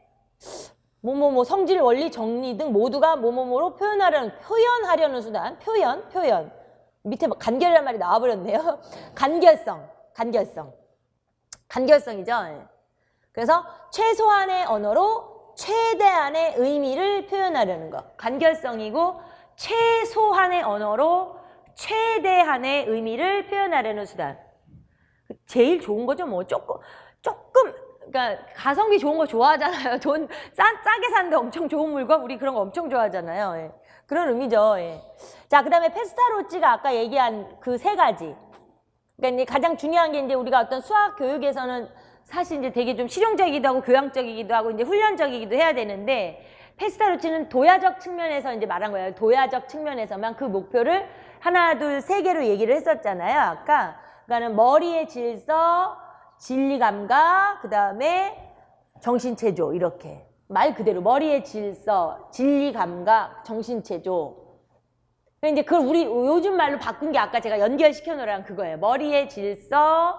뭐뭐뭐 성질, 원리, 정리 등 모두가 뭐뭐뭐로 표현하려는 수단. 표현. 밑에 뭐 간결이란 말이 나와버렸네요. 간결성이죠. 그래서 최소한의 언어로 최대한의 의미를 표현하려는 거. 간결성이고 최소한의 언어로 최대한의 의미를 표현하려는 수단. 제일 좋은 거죠. 뭐 조금 그러니까 가성비 좋은 거 좋아하잖아요. 돈 싸게 사는데 엄청 좋은 물건 우리 그런 거 엄청 좋아하잖아요. 예. 그런 의미죠. 예. 자, 그다음에 페스타로치가 아까 얘기한 그 세 가지. 그러니까 이제 가장 중요한 게 이제 우리가 어떤 수학 교육에서는 사실 이제 되게 좀 실용적이기도 하고 교양적이기도 하고 이제 훈련적이기도 해야 되는데 페스타로치는 도야적 측면에서 이제 말한 거예요. 도야적 측면에서만 그 목표를 하나, 둘, 세 개로 얘기를 했었잖아요. 아까. 그러니까는 머리의 질서, 진리감각, 그 다음에 정신체조 이렇게. 말 그대로 머리의 질서, 진리감각, 정신체조. 근데 이제 그걸 우리 요즘 말로 바꾼 게 아까 제가 연결시켜 놓으라는 그거예요. 머리의 질서,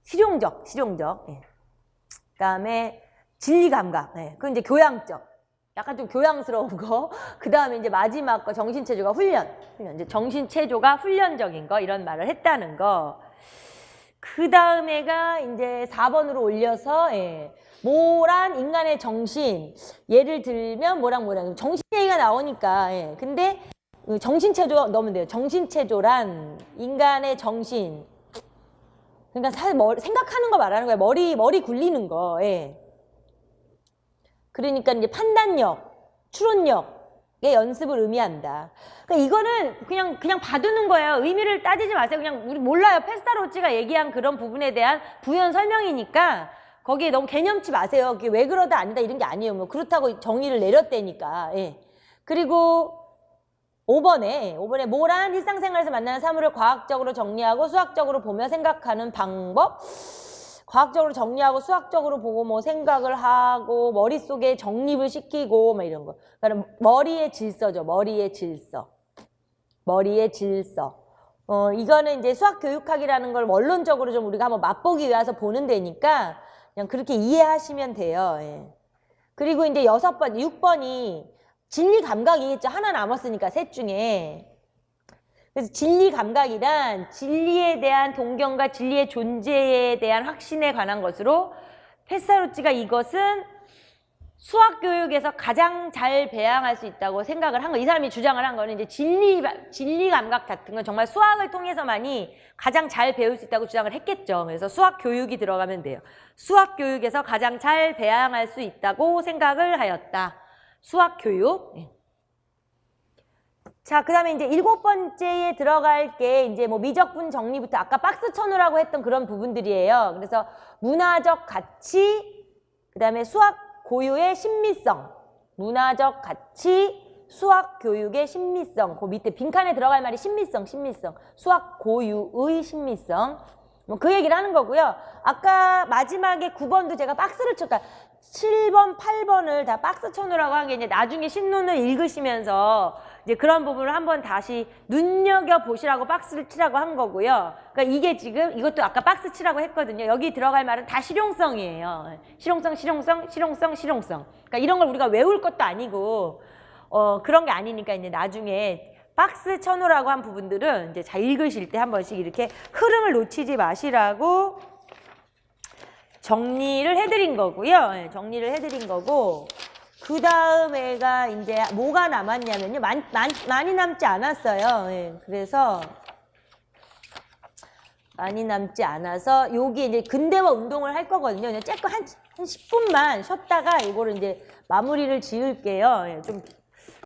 실용적. 예. 그다음에 진리감각. 예. 그건 이제 교양적. 약간 좀 교양스러운 거. 그다음에 이제 마지막 거 정신체조가 훈련. 이제 정신체조가 훈련적인 거 이런 말을 했다는 거. 그다음에가 이제 4번으로 올려서 예. 모란 인간의 정신. 예를 들면 뭐랑 정신 얘기가 나오니까. 예. 근데 정신체조 넣으면 돼요. 정신체조란 인간의 정신. 그러니까 생각하는 거 말하는 거예요. 머리 굴리는 거. 예. 그러니까 이제 판단력, 추론력의 연습을 의미한다. 그러니까 이거는 그냥 봐두는 거예요. 의미를 따지지 마세요. 그냥 우리 몰라요. 페스타로치가 얘기한 그런 부분에 대한 부연 설명이니까 거기에 너무 개념치 마세요. 그게 왜 그러다 아니다 이런 게 아니에요. 뭐 그렇다고 정의를 내렸다니까. 예. 그리고 5번에 모란 일상생활에서 만나는 사물을 과학적으로 정리하고 수학적으로 보며 생각하는 방법. 과학적으로 정리하고 수학적으로 보고 뭐 생각을 하고 머릿속에 정립을 시키고 막 이런 거. 그러니까 머리의 질서죠. 머리의 질서. 이거는 이제 수학 교육학이라는 걸 원론적으로 좀 우리가 한번 맛보기 위해서 보는 데니까 그냥 그렇게 이해하시면 돼요. 예. 그리고 이제 6번이 진리 감각이겠죠. 하나 남았으니까 셋 중에. 그래서 진리 감각이란 진리에 대한 동경과 진리의 존재에 대한 확신에 관한 것으로 페스타로치가 이것은 수학 교육에서 가장 잘 배양할 수 있다고 생각을 한 거. 이 사람이 주장을 한 거는 이제 진리 감각 같은 건 정말 수학을 통해서만이 가장 잘 배울 수 있다고 주장을 했겠죠. 그래서 수학 교육이 들어가면 돼요. 수학 교육에서 가장 잘 배양할 수 있다고 생각을 하였다. 수학 교육. 자, 그 다음에 이제 7번째에 들어갈 게 이제 뭐 미적분 정리부터 아까 박스 쳐놓으라고 했던 그런 부분들이에요. 그래서 문화적 가치, 그 다음에 수학 고유의 신미성, 문화적 가치, 수학 교육의 신미성. 그 밑에 빈칸에 들어갈 말이 신미성. 수학 고유의 신미성. 뭐 그 얘기를 하는 거고요. 아까 마지막에 9번도 제가 박스를 쳤다. 7번, 8번을 다 박스 쳐놓으라고 한 게 이제 나중에 신론을 읽으시면서 이제 그런 부분을 한번 다시 눈여겨보시라고 박스를 치라고 한 거고요. 그러니까 이게 지금 이것도 아까 박스 치라고 했거든요. 여기 들어갈 말은 다 실용성이에요. 실용성. 그러니까 이런 걸 우리가 외울 것도 아니고 그런 게 아니니까 이제 나중에 박스 쳐놓으라고 한 부분들은 이제 잘 읽으실 때 한 번씩 이렇게 흐름을 놓치지 마시라고 정리를 해드린 거고요. 네, 정리를 해드린 거고 그 다음에가 이제 뭐가 남았냐면요. 많이 남지 않았어요. 네, 그래서 많이 남지 않아서 여기 이제 근대화 운동을 할 거거든요. 조금 한 10분만 쉬었다가 이거를 이제 마무리를 지을게요. 네, 좀